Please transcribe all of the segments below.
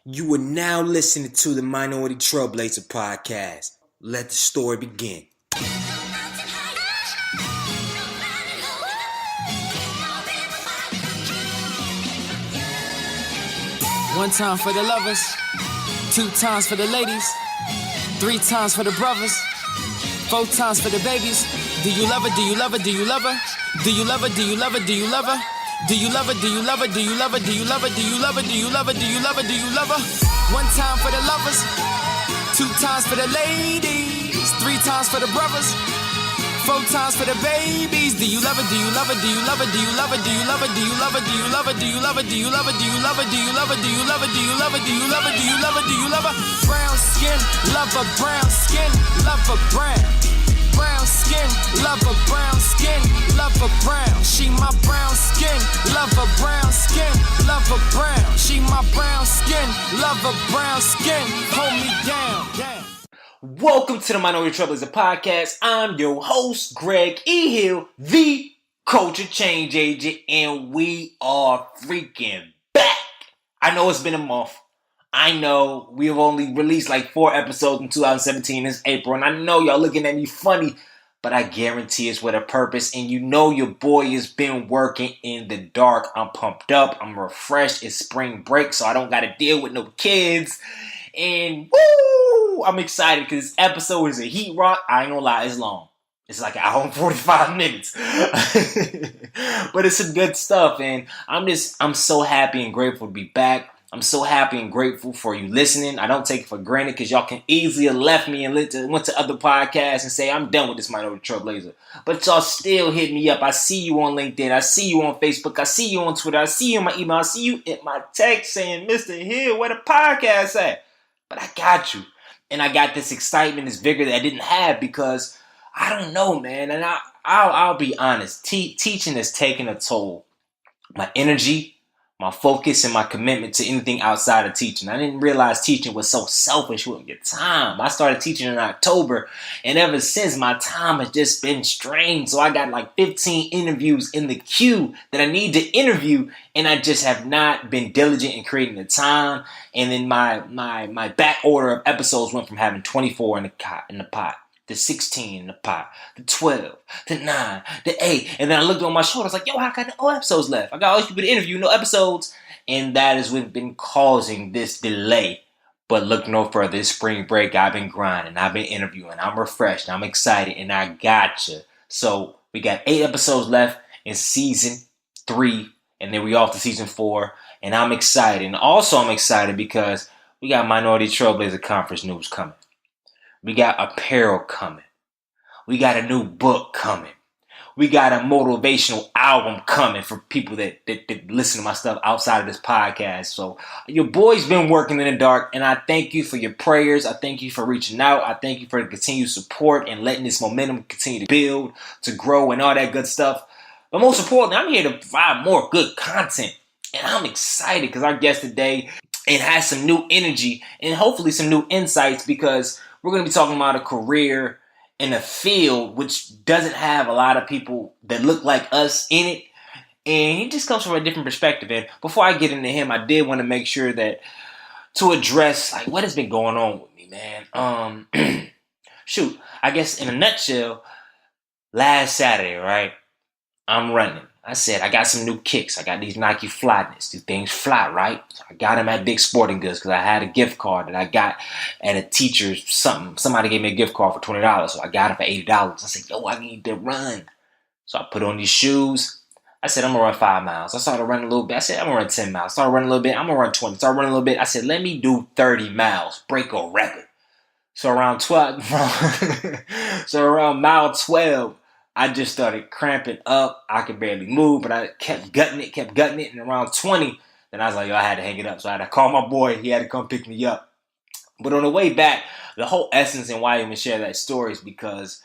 You are now listening to the Minority Trailblazer podcast. Let the story begin. One time for the lovers, two times for the ladies, three times for the brothers, four times for the babies. Do you love her? Do you love her? Do you love her? Do you love her? Do you love her? Do you love her? Do you love her? Do you love her? Do you love her? Do you love her? Do you love her? Do you love her? Do you love her? Do you love her? One time for the lovers, two times for the ladies, three times for the brothers, four times for the babies. Do you love her? Do you love her? Do you love her? Do you love her? Do you love her? Do you love her? Do you love her? Do you love her? Do you love her? Do you love her? Do you love her? Do you love her? Do you love her? Do you love her? Do you love her? Do you love her? Brown skin, love her brown skin, love her brown. Brown skin, love her brown skin, love her brown. She my brown skin, love her brown skin, love her brown. She my brown skin, love her brown skin. Hold me down. Welcome to the Minority Trailblazer podcast. I'm your host, Greg E. Hill, the culture change agent, and we are freaking back. I know it's been a month. I know we've only released like 4 episodes in 2017 this April, and I know y'all looking at me funny, but I guarantee it's with a purpose, and you know your boy has been working in the dark. I'm pumped up, I'm refreshed, it's spring break, so I don't gotta deal with no kids, and woo! I'm excited because this episode is a heat rock. I ain't gonna lie, it's long. It's like an hour and 45 minutes. But it's some good stuff, and I'm so happy and grateful to be back. I'm so happy and grateful for you listening. I don't take it for granted because y'all can easily have left me and went to other podcasts and say, I'm done with this Minority Trailblazer. But y'all still hit me up. I see you on LinkedIn. I see you on Facebook. I see you on Twitter. I see you in my email. I see you in my text saying, Mr. Hill, where the podcast at? But I got you. And I got this excitement, this vigor that I didn't have because I don't know, man. And I'll be honest. Teaching has taken a toll. My energy, my focus, and my commitment to anything outside of teaching. I didn't realize teaching was so selfish with your time. I started teaching in October, and ever since, my time has just been strained. So I got like 15 interviews in the queue that I need to interview, and I just have not been diligent in creating the time. And then my back order of episodes went from having 24 in the pot, to 16 in the pot, to 12, to 9, to 8. And then I looked on my shoulder. I was like, yo, I got no episodes left. I got all these people to interview, no episodes. And that is what's been causing this delay. But look no further. It's spring break. I've been grinding. I've been interviewing. I'm refreshed. I'm excited. And I gotcha. So we got 8 episodes left in season 3. And then we off to season 4. And I'm excited. And also I'm excited because we got Minority Trailblazer Conference news coming. We got apparel coming. We got a new book coming. We got a motivational album coming for people that listen to my stuff outside of this podcast. So your boy's been working in the dark, and I thank you for your prayers. I thank you for reaching out. I thank you for the continued support and letting this momentum continue to build, to grow, and all that good stuff. But most importantly, I'm here to provide more good content. And I'm excited because our guest today, it has some new energy and hopefully some new insights because we're going to be talking about a career in a field which doesn't have a lot of people that look like us in it. And he just comes from a different perspective. And before I get into him, I did want to make sure that to address like what has been going on with me, man. Shoot, I guess in a nutshell, last Saturday, right, I'm running. I said, I got some new kicks. I got these Nike Flyknits. These things fly, right? So I got them at Dick's Sporting Goods because I had a gift card that I got at a teacher's something. Somebody gave me a gift card for $20, so I got it for $80. I said, yo, I need to run. So I put on these shoes. I said, I'm going to run 5 miles. I started running a little bit. I said, I'm going to run 10 miles. Started running a little bit. I'm going to run 20. Started running a little bit. I said, let me do 30 miles. Break a record. So around mile 12, I just started cramping up. I could barely move, but I kept gutting it. And around 20, then I was like, yo, I had to hang it up. So I had to call my boy. He had to come pick me up. But on the way back, the whole essence and why I even share that story is because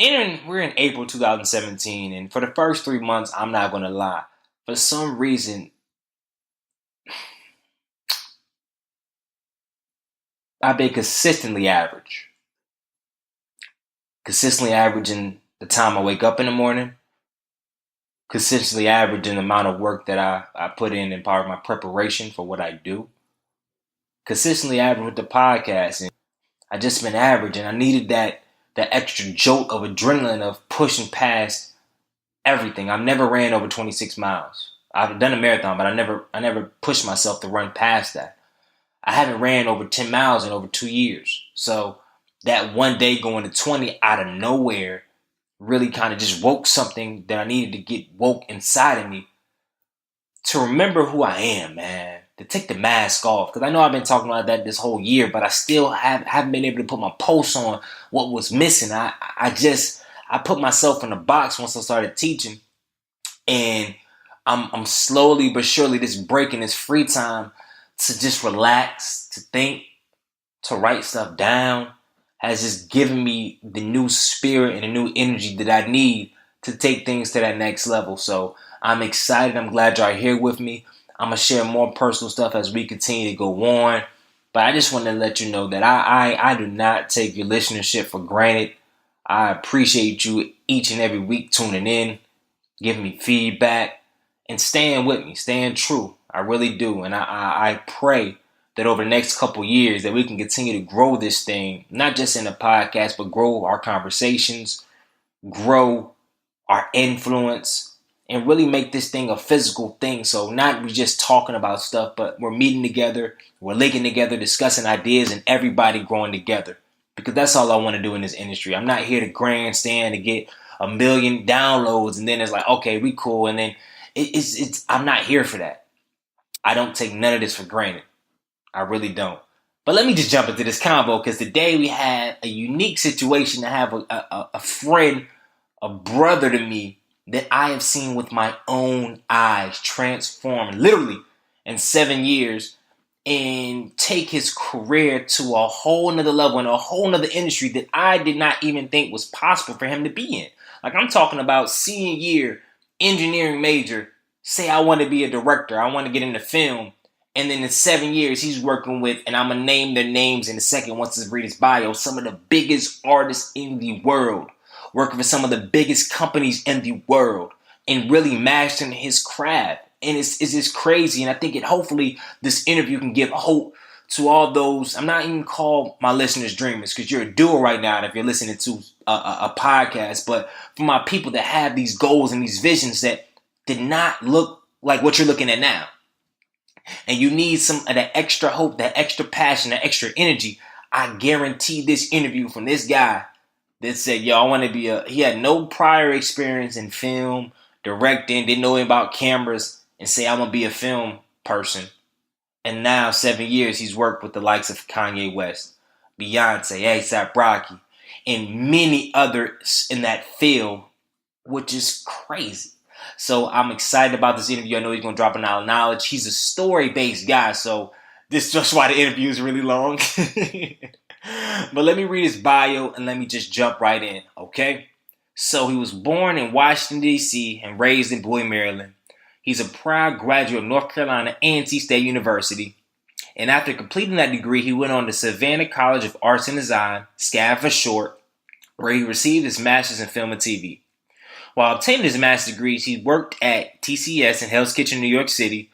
we're in April 2017. And for the first 3 months, I'm not going to lie. For some reason, I've been consistently average. Consistently averaging the time I wake up in the morning, consistently averaging the amount of work that I put in part of my preparation for what I do. consistently average with the podcast, and I just been average, and I needed that extra jolt of adrenaline of pushing past everything. I've never ran over 26 miles. I've done a marathon, but I never pushed myself to run past that. I haven't ran over 10 miles in over 2 years. So that one day going to 20 out of nowhere really kind of just woke something that I needed to get woke inside of me to remember who I am, man. To take the mask off. Because I know I've been talking about that this whole year, but I still haven't been able to put my pulse on what was missing. I put myself in a box once I started teaching. And I'm slowly but surely just breaking this free time to just relax, to think, to write stuff down, has just given me the new spirit and the new energy that I need to take things to that next level. So I'm excited. I'm glad y'all are here with me. I'm going to share more personal stuff as we continue to go on. But I just want to let you know that I do not take your listenership for granted. I appreciate you each and every week tuning in, giving me feedback, and staying with me, staying true. I really do. And I pray that over the next couple years that we can continue to grow this thing, not just in the podcast, but grow our conversations, grow our influence, and really make this thing a physical thing. So not we just talking about stuff, but we're meeting together, we're linking together, discussing ideas, and everybody growing together. Because that's all I want to do in this industry. I'm not here to grandstand to get 1 million downloads, and then it's like, okay, we cool, and then it's I'm not here for that. I don't take none of this for granted. I really don't. But let me just jump into this convo, because today we had a unique situation to have a friend, a brother to me, that I have seen with my own eyes transform literally in 7 years and take his career to a whole nother level in a whole nother industry that I did not even think was possible for him to be in. Like, I'm talking about senior year, engineering major, say I want to be a director, I want to get into film, and then in 7 years he's working with, and I'm going to name their names in a second once I read his bio, some of the biggest artists in the world, working for some of the biggest companies in the world, and really mastering his craft. And it's just crazy. And I think hopefully this interview can give hope to all those. I'm not even call my listeners dreamers, because you're a doer right now if you're listening to a podcast. But for my people that have these goals and these visions that did not look like what you're looking at now, and you need some of that extra hope, that extra passion, that extra energy, I guarantee this interview from this guy that said, yo, I want to be he had no prior experience in film, directing, didn't know about cameras, and say, I'm going to be a film person. And now, 7 years, he's worked with the likes of Kanye West, Beyoncé, A$AP Rocky, and many others in that field, which is crazy. So I'm excited about this interview. I know he's going to drop a lot of knowledge. He's a story-based guy, so this is just why the interview is really long. But let me read his bio and let me just jump right in, okay? So he was born in Washington, D.C. and raised in Bowie, Maryland. He's a proud graduate of North Carolina A&T State University. And after completing that degree, he went on to Savannah College of Arts and Design, SCAD for short, where he received his master's in film and TV. While obtaining his master's degrees, he worked at TCS in Hell's Kitchen, New York City,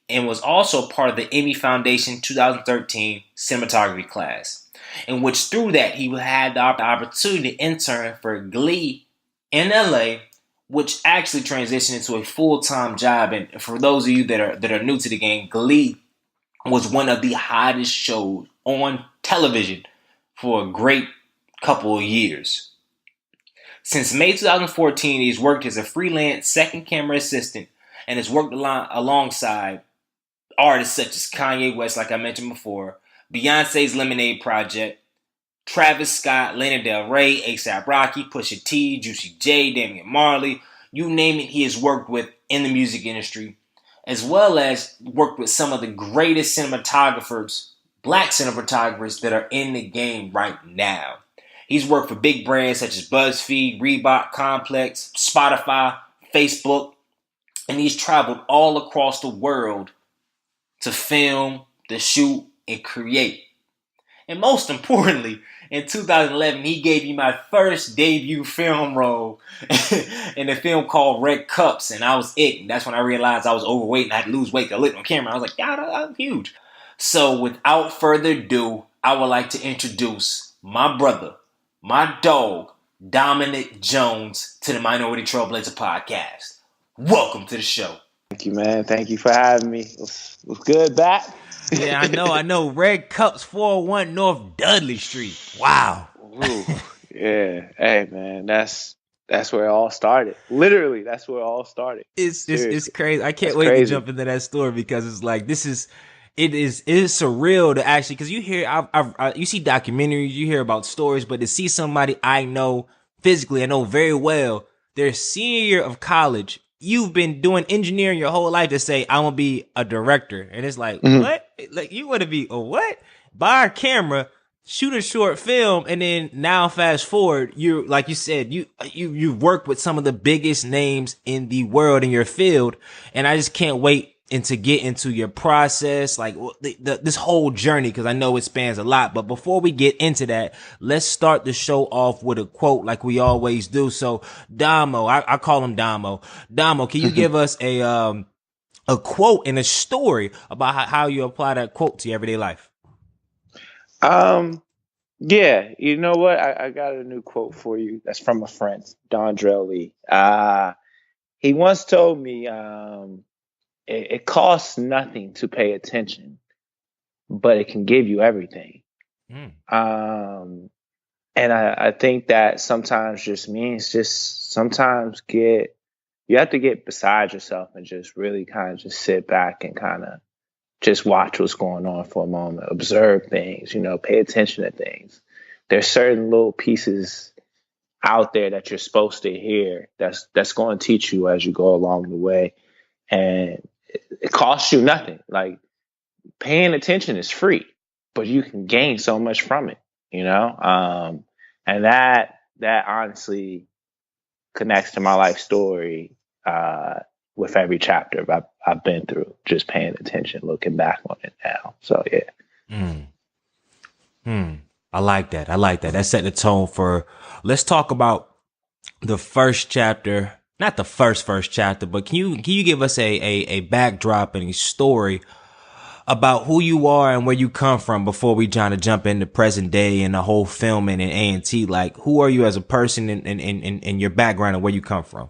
and was also part of the Emmy Foundation 2013 cinematography class, in which through that he had the opportunity to intern for Glee in LA, which actually transitioned into a full-time job. And for those of you that are new to the game, Glee was one of the hottest shows on television for a great couple of years. Since May 2014, he's worked as a freelance second camera assistant and has worked alongside artists such as Kanye West, like I mentioned before, Beyonce's Lemonade Project, Travis Scott, Lana Del Rey, A$AP Rocky, Pusha T, Juicy J, Damian Marley, you name it, he has worked with in the music industry, as well as worked with some of the greatest cinematographers, black cinematographers that are in the game right now. He's worked for big brands such as BuzzFeed, Reebok, Complex, Spotify, Facebook, and he's traveled all across the world to film, to shoot, and create. And most importantly, in 2011, he gave me my first debut film role in a film called Red Cups, and I was it. And that's when I realized I was overweight and I had to lose weight to look on camera. I was like, God, I'm huge. So without further ado, I would like to introduce my brother, my dog, Dominic Jones, to the Minority Trailblazer podcast. Welcome to the show. Thank you, man. Thank you for having me. It was good back. Yeah, I know. Red Cups 401 North Dudley Street. Wow. Ooh, yeah. Hey, man, that's where it all started. Literally, that's where it all started. It's Seriously. crazy. I can't That's wait to crazy. jump into that story because it's like it is surreal to actually, because you hear you see documentaries, you hear about stories, but to see somebody I know physically, I know very well, their senior year of college, you've been doing engineering your whole life, to say I'm gonna be a director, and it's like, Mhm. what? Like, you want to be a what? Buy a camera, shoot a short film, and then now fast forward, you're, like you said, you work with some of the biggest names in the world in your field, and I just can't wait and to get into your process, like this whole journey, because I know it spans a lot. But before we get into that, let's start the show off with a quote, like we always do. So Domo, I call him Domo. Domo, can you give us a quote and a story about how you apply that quote to your everyday life? Yeah, you know what? I got a new quote for you. That's from a friend, Don Lee. He once told me, it costs nothing to pay attention, but it can give you everything. Mm. And I think that sometimes just means just sometimes you have to get beside yourself and just really kind of just sit back and kind of just watch what's going on for a moment, observe things, pay attention to things. There's certain little pieces out there that you're supposed to hear that's going to teach you as you go along the way. And it costs you nothing. Like, paying attention is free, but you can gain so much from it, and that honestly connects to my life story, with every chapter I've been through, just paying attention, looking back on it now. So yeah. I like that. That set the tone for, let's talk about the first chapter, not the first chapter, but can you give us a backdrop and a story about who you are and where you come from before we try to jump into present day and the whole filming and A&T? Like, who are you as a person and your background and where you come from?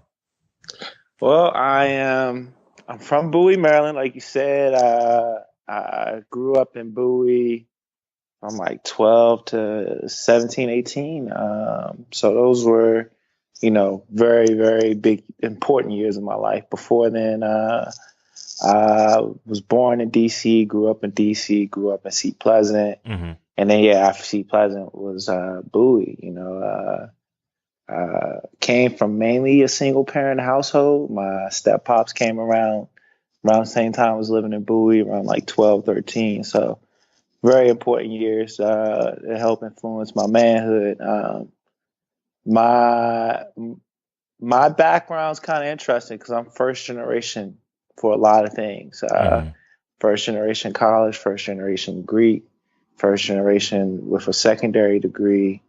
Well, I'm from Bowie, Maryland, like you said. I grew up in Bowie from like 12 to 17, 18. So those were, very, very big, important years of my life. Before then, I was born in DC, grew up in DC, grew up in Seat Pleasant. Mm-hmm. And then, after Seat Pleasant was Bowie. Came from mainly a single parent household. My step pops came around the same time I was living in Bowie, around like 12, 13. So very important years. It helped influence my manhood. My background's kind of interesting because I'm first generation for a lot of things. First generation college, first generation Greek, first generation with a secondary degree.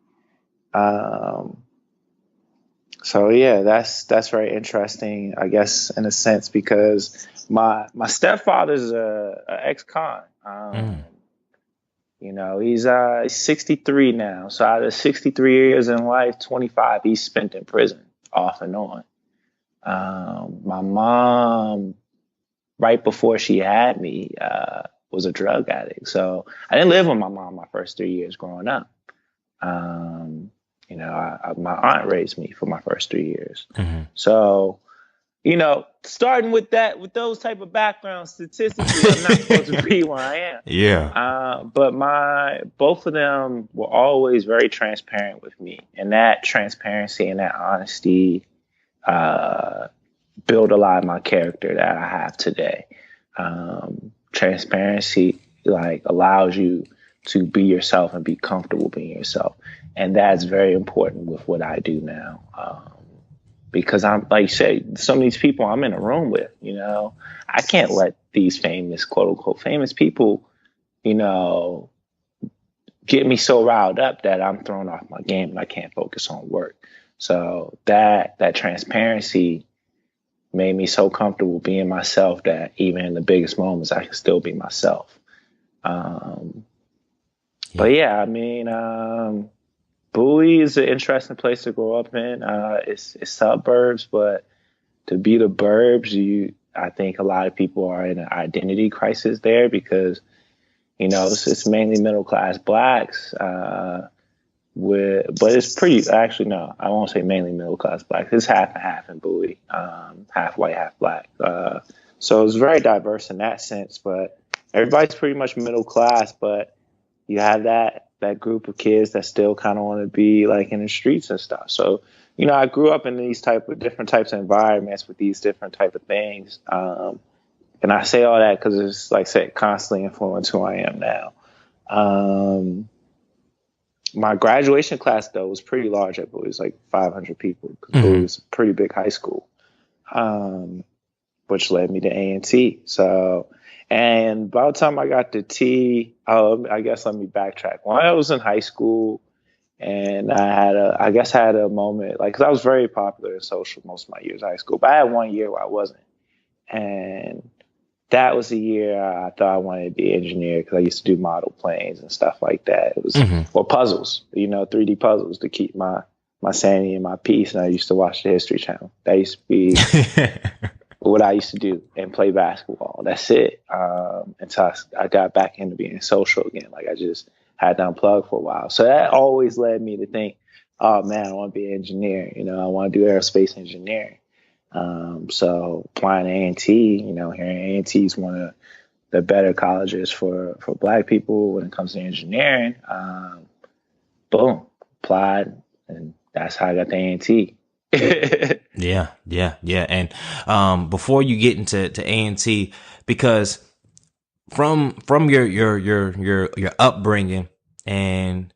So yeah, that's very interesting, I guess, in a sense, because my stepfather's a ex-con. He's 63 now. So out of 63 years in life, 25 he's spent in prison, off and on. My mom, right before she had me, was a drug addict. So I didn't live with my mom my first 3 years growing up. My aunt raised me for my first 3 years. Mm-hmm. So, starting with those type of backgrounds, statistically, I'm not supposed to be where I am. Yeah. But both of them were always very transparent with me. And that transparency and that honesty built a lot of my character that I have today. Transparency, like, allows you to be yourself and be comfortable being yourself. And that's very important with what I do now. Because I'm, like you said, some of these people I'm in a room with, I can't let these famous, quote unquote, famous people, get me so riled up that I'm thrown off my game and I can't focus on work. So that transparency made me so comfortable being myself that even in the biggest moments, I can still be myself. But yeah, I mean, Bowie is an interesting place to grow up in. It's suburbs, but to be the burbs, I think a lot of people are in an identity crisis there because it's mainly middle class blacks. But it's pretty. Actually, no, I won't say mainly middle class blacks. It's half and half in Bowie, half white, half black. So it's very diverse in that sense. But everybody's pretty much middle class. But you have that group of kids that still kind of want to be like in the streets and stuff. So I grew up in these different types of environments with these different type of things. And I say all that because it's like I said, constantly influenced who I am now. My graduation class though was pretty large. It was like 500 people because it was a pretty big high school, which led me to A&T. So, and by the time I got to T, I guess let me backtrack. When I was in high school, and I had a moment like, 'cause I was very popular in social most of my years of high school, but I had one year where I wasn't, and that was the year I thought I wanted to be an engineer because I used to do model planes and stuff like that. It was or puzzles, 3D puzzles to keep my sanity and my peace. And I used to watch the History Channel. That used to be what I used to do and play basketball. That's it. Until I got back into being social again. Like I just had to unplug for a while. So that always led me to think, oh man, I want to be an engineer. I want to do aerospace engineering. So applying to A&T, here A&T is one of the better colleges for black people when it comes to engineering. Boom, applied, and that's how I got to A&T. Yeah. And before you get into A&T, because from your upbringing and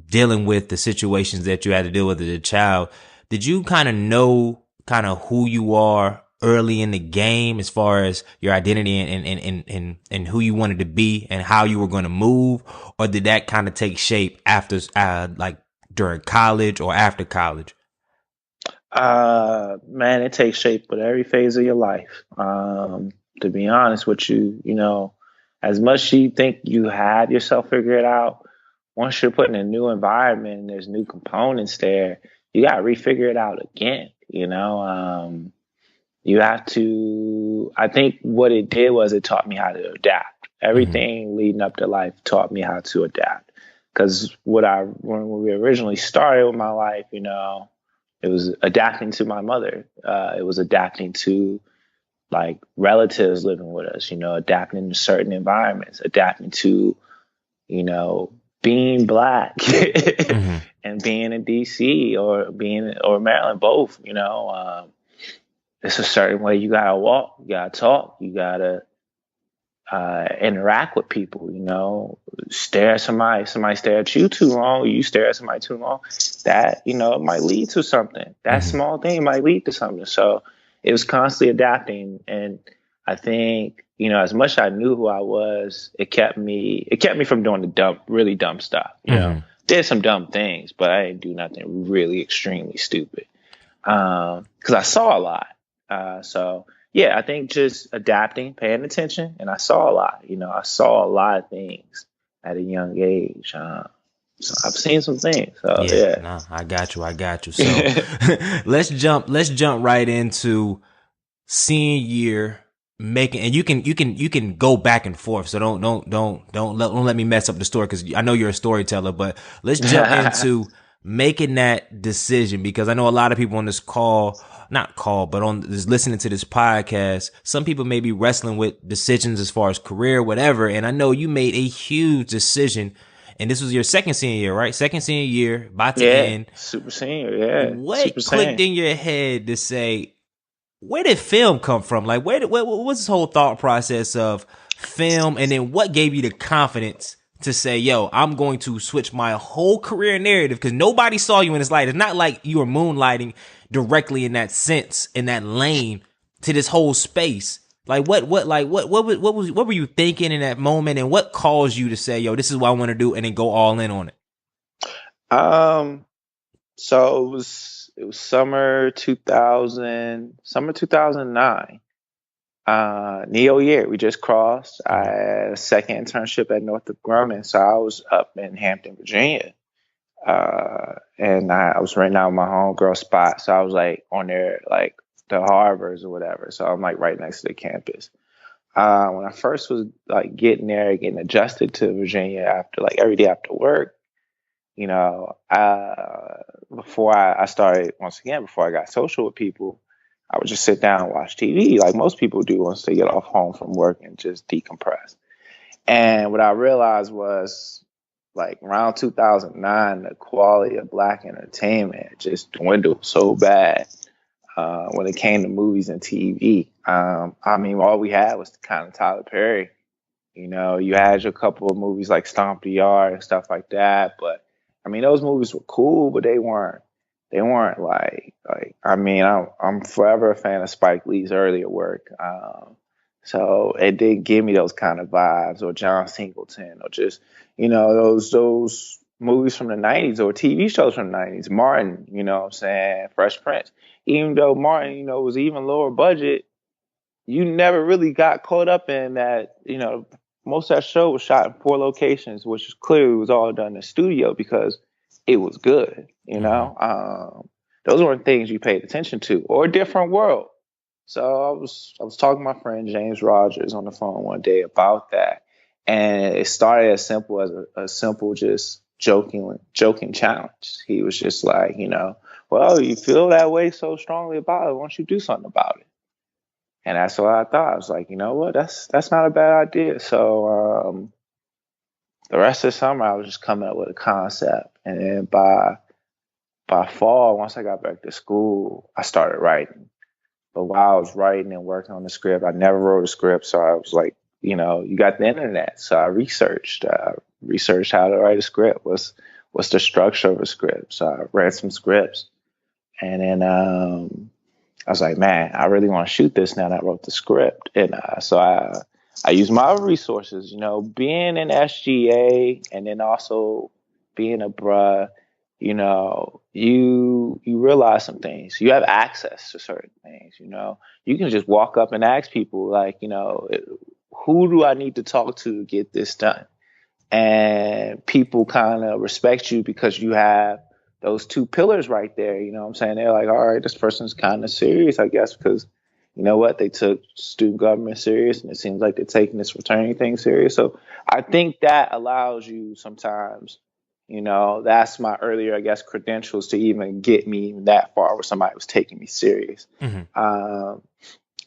dealing with the situations that you had to deal with as a child, did you kind of know who you are early in the game as far as your identity and who you wanted to be and how you were going to move? Or did that kind of take shape after, like during college or after college? Man, it takes shape with every phase of your life. To be honest with you, as much as you think you have yourself figured out, once you're put in a new environment and there's new components there, you got to refigure it out again. You have to, I think what it did was it taught me how to adapt. Everything leading up to life taught me how to adapt. Because when we originally started with my life, it was adapting to my mother. It was adapting to like relatives living with us, adapting to certain environments, adapting to, being black and being in DC or Maryland, both, it's a certain way you gotta walk, you gotta talk, you gotta interact with people, stare at somebody stare at you too long, or you stare at somebody too long, that, it might lead to something. That small thing might lead to something. So it was constantly adapting. And I think, as much as I knew who I was, it kept me from doing the really dumb stuff. Did some dumb things, but I didn't do nothing really extremely stupid. Cause I saw a lot. So yeah, I think just adapting, paying attention, and I saw a lot. I saw a lot of things at a young age. So I've seen some things. So yeah. No, I got you. So let's jump right into senior year making, and you can go back and forth. So don't let me mess up the story because I know you're a storyteller. But let's jump into making that decision, because I know a lot of people on this listening to this podcast, some people may be wrestling with decisions as far as career, whatever. And I know you made a huge decision, and this was your second senior year, right? Second senior year, about to end. Super senior, yeah. What clicked in your head to say, where did film come from? Like, what was this whole thought process of film? And then what gave you the confidence to say, yo, I'm going to switch my whole career narrative? Because nobody saw you in this light. It's not like you were moonlighting directly in that sense, in that lane, to this whole space. Like what were you thinking in that moment, and what caused you to say, yo, this is what I want to do, and then go all in on it? So it was summer 2009. Neo year. We just crossed. I had a second internship at Northrop Grumman, so I was up in Hampton, Virginia. And I was renting out my homegirl spot, so I was like on there, like the Harvards or whatever. So I'm like right next to the campus. When I first was like getting there, getting adjusted to Virginia after like every day after work, you know, before I started, once again, before I got social with people, I would just sit down and watch TV like most people do once they get off home from work and just decompress. And what I realized was like around 2009, the quality of Black entertainment just dwindled so bad when it came to movies and TV. I mean, all we had was kind of Tyler Perry. You know, you had your couple of movies like Stomp the Yard and stuff like that, but I mean, those movies were cool, but they weren't like I mean, I'm forever a fan of Spike Lee's earlier work. So it didn't give me those kind of vibes, or John Singleton, or just, you know, those movies from the 90s or TV shows from the 90s. Martin, you know what I'm saying, Fresh Prince. Even though Martin, you know, was even lower budget, you never really got caught up in that, you know, most of that show was shot in 4 locations, which clearly was all done in the studio because it was good, you know. Those weren't things you paid attention to, or a different world. So I was talking to my friend James Rogers on the phone one day about that, and it started as simple as a simple just joking challenge. He was just like, you know, well, you feel that way so strongly about it, why don't you do something about it? And that's what I thought. I was like, you know what, that's not a bad idea. So the rest of the summer, I was just coming up with a concept, and then by fall, once I got back to school, I started writing. But while I was writing and working on the script, I never wrote a script. So I was like, you know, you got the internet. So I researched how to write a script. What's the structure of a script? So I read some scripts, and then I was like, man, I really want to shoot this now that I wrote the script. And so I used my resources, you know, being in SGA and then also being a bruh. You know, you realize some things. You have access to certain things, you know. You can just walk up and ask people, like, you know, who do I need to talk to get this done? And people kind of respect you because you have those 2 pillars right there. You know what I'm saying? They're like, all right, this person's kind of serious, I guess, because, you know what, they took student government serious, and it seems like they're taking this fraternity thing serious. So I think that allows you sometimes, you know, that's my earlier, I guess, credentials to even get me that far where somebody was taking me serious.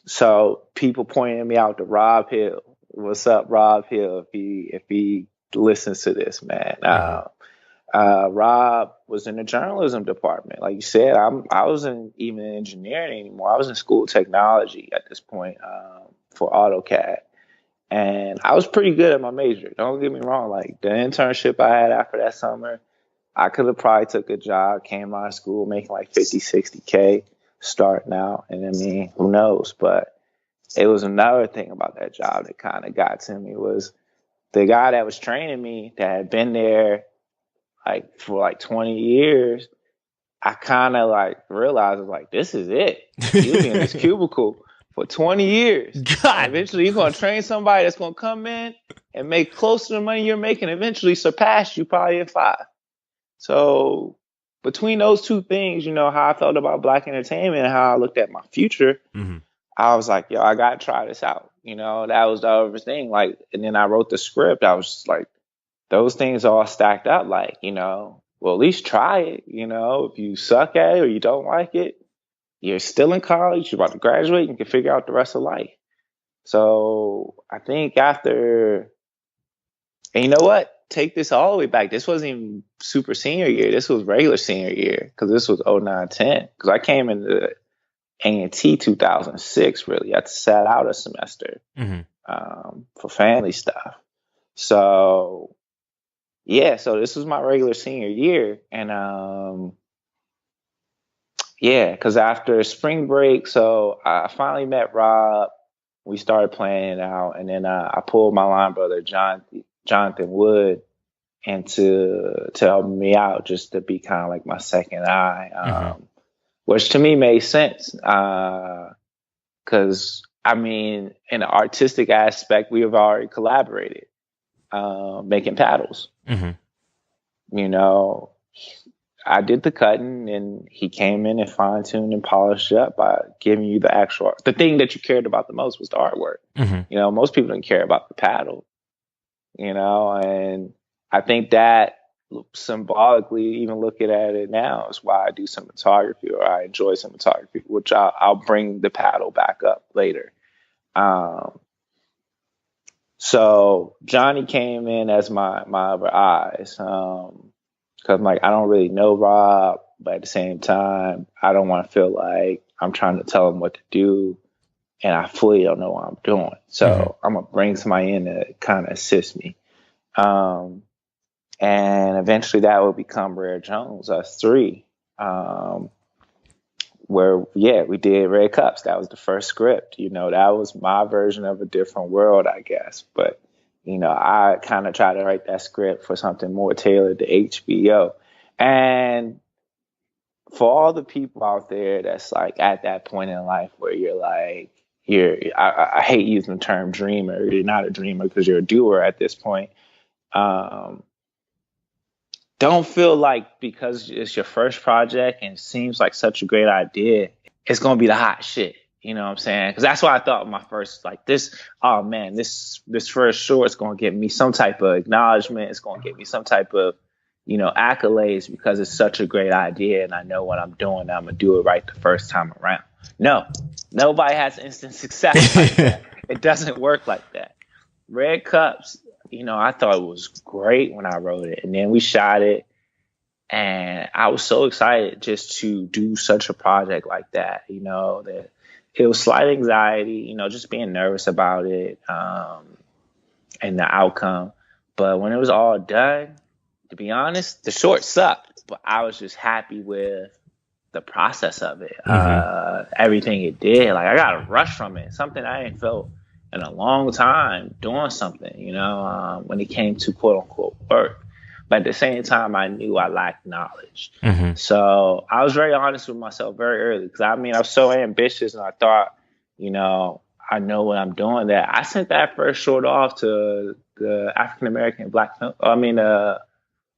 So people pointing me out to Rob Hill. What's up, Rob Hill? If he listens to this, man. Rob was in the journalism department. Like you said, I wasn't even in engineering anymore. I was in school technology at this point for AutoCAD. And I was pretty good at my major. Don't get me wrong. Like the internship I had after that summer, I could have probably took a job, came out of school making like 50, 60K starting out. And I mean, who knows? But it was another thing about that job that kind of got to me was the guy that was training me that had been there like for like 20 years. I kind of like realized, I was like, this is it. You'll be in this cubicle for 20 years. God. Eventually, you're going to train somebody that's going to come in and make close to the money you're making, eventually surpass you probably in 5. So between those 2 things, you know, how I felt about Black entertainment and how I looked at my future, I was like, yo, I got to try this out. You know, that was the other thing. Like, and then I wrote the script. I was just like, those things all stacked up. Like, you know, well, at least try it. You know, if you suck at it or you don't like it, you're still in college, you're about to graduate, you can figure out the rest of life. So I think after, and you know what? Take this all the way back. This wasn't even super senior year. This was regular senior year because this was 09-10. Because I came into A&T 2006, really. I sat out a semester for family stuff. So, yeah, so this was my regular senior year. And, yeah, because after spring break, so I finally met Rob. We started planning it out, and then I pulled my line brother Jonathan Wood into to help me out, just to be kind of like my second eye, which to me made sense because I mean, in the artistic aspect, we have already collaborated, making paddles. You know, I did the cutting, and he came in and fine tuned and polished it up by giving you the actual, the thing that you cared about the most was the artwork. You know, most people didn't care about the paddle, you know, and I think that symbolically, even looking at it now, is why I do cinematography, or I enjoy cinematography, which I'll bring the paddle back up later. So Johnny came in as my other eyes. Cause I'm like, I don't really know Rob, but at the same time, I don't want to feel like I'm trying to tell him what to do and I fully don't know what I'm doing. So I'm gonna bring somebody in to kind of assist me. And eventually that will become Rare Jones, us three. Where, we did Red Cups. That was the first script. You know, that was my version of a different world, I guess. But, you know, I kind of tried to write that script for something more tailored to HBO. And for all the people out there that's like at that point in life where you're like, I hate using the term dreamer. You're not a dreamer because you're a doer at this point. Don't feel like because it's your first project and it seems like such a great idea, it's going to be the hot shit. You know what I'm saying? Because that's what I thought my first, like this, oh man, this first short is going to get me some type of acknowledgement. It's going to get me some type of, you know, accolades because it's such a great idea and I know what I'm doing. I'm going to do it right the first time around. No, nobody has instant success like that. It doesn't work like that. Red Cups, you know, I thought it was great when I wrote it. And then we shot it. And I was so excited just to do such a project like that, you know, that it was slight anxiety, you know, just being nervous about it and the outcome. But when it was all done, to be honest, the short sucked. But I was just happy with the process of it, everything it did. Like, I got a rush from it, something I ain't felt in a long time doing something, you know, when it came to quote unquote work. But at the same time, I knew I lacked knowledge. So I was very honest with myself very early because I mean, I was so ambitious and I thought, you know, I know what I'm doing. That I sent that first short off to the African American Black Film. The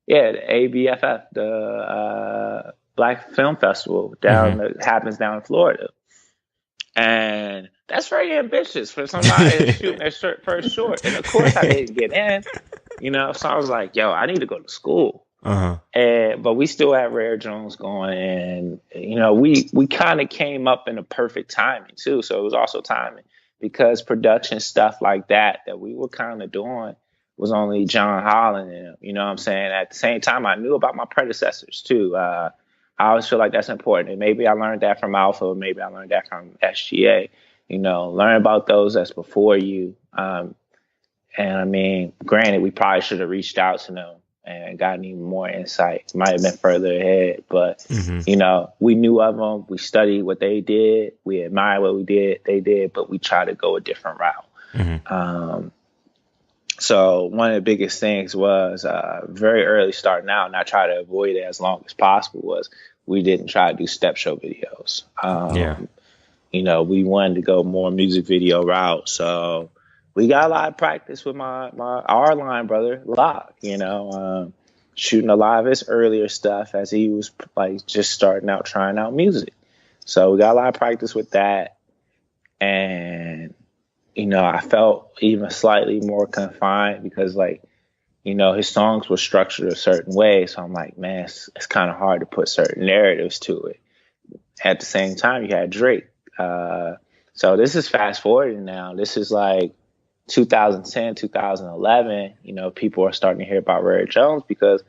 ABFF, the Black Film Festival that happens down in Florida. And that's very ambitious for somebody shooting their first short. And of course, I didn't get in, you know. So I was like, yo, I need to go to school. But we still had Rare Jones going. And, you know, we kind of came up in a perfect timing, too. So it was also timing because production stuff like that we were kind of doing was only John Holland. And, you know what I'm saying? At the same time, I knew about my predecessors, too. I always feel like that's important. And maybe I learned that from Alpha, maybe I learned that from SGA. You know, learn about those that's before you. And I mean, granted, we probably should have reached out to them and gotten even more insight. Might have been further ahead, but you know, we knew of them. We studied what they did. We admired what they did, but we tried to go a different route. So one of the biggest things was very early starting out, and I try to avoid it as long as possible, was we didn't try to do step show videos. You know, we wanted to go more music video route. So we got a lot of practice with our line brother, Locke, you know, shooting a lot of his earlier stuff as he was like just starting out, trying out music. So we got a lot of practice with that. And you know, I felt even slightly more confined because, like, you know, his songs were structured a certain way. So I'm like, man, it's kind of hard to put certain narratives to it. At the same time, you had Drake. So this is fast forwarding now. This is like 2010, 2011. You know, people are starting to hear about Rare Jones because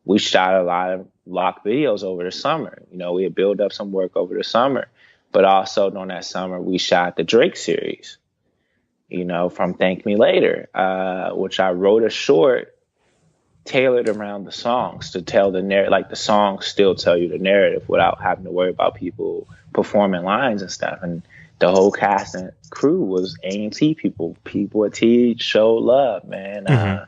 we shot a lot of lock videos over the summer. You know, we had built up some work over the summer. But also during that summer, we shot the Drake series. You know, from Thank Me Later, which I wrote a short tailored around the songs to tell the narrative. Like, the songs still tell you the narrative without having to worry about people performing lines and stuff. And the whole cast and crew was A&T people. People at T showed love, man.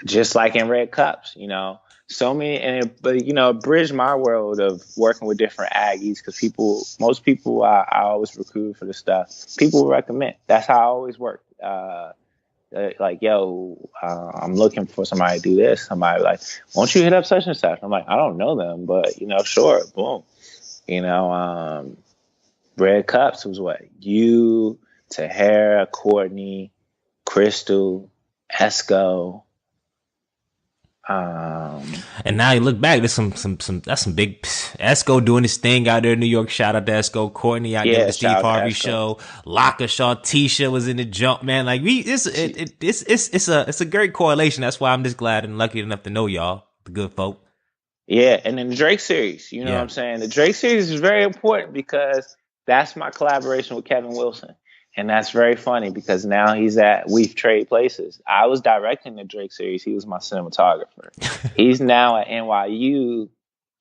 Just like in Red Cups, you know. so many, but it bridged my world of working with different Aggies because most people I always recruit for the stuff. People recommend. That's how I always work. Like, yo, I'm looking for somebody to do this. Somebody like, won't you hit up such and such? I'm like, I don't know them, but sure, boom. Red Cups was what? You, Tahara, Courtney, Crystal, Esco. And now you look back, there's some that's some big Esco doing his thing out there in New York. Shout out to Esco. Courtney out there with the Steve Harvey show. Laka Shaw, Tisha was in the jump, man. Like it's a great correlation. That's why I'm just glad and lucky enough to know y'all, the good folk. Yeah, and then the Drake series, what I'm saying? The Drake series is very important because that's my collaboration with Kevin Wilson. And that's very funny because now we've traded places. I was directing the Drake series. He was my cinematographer. He's now at NYU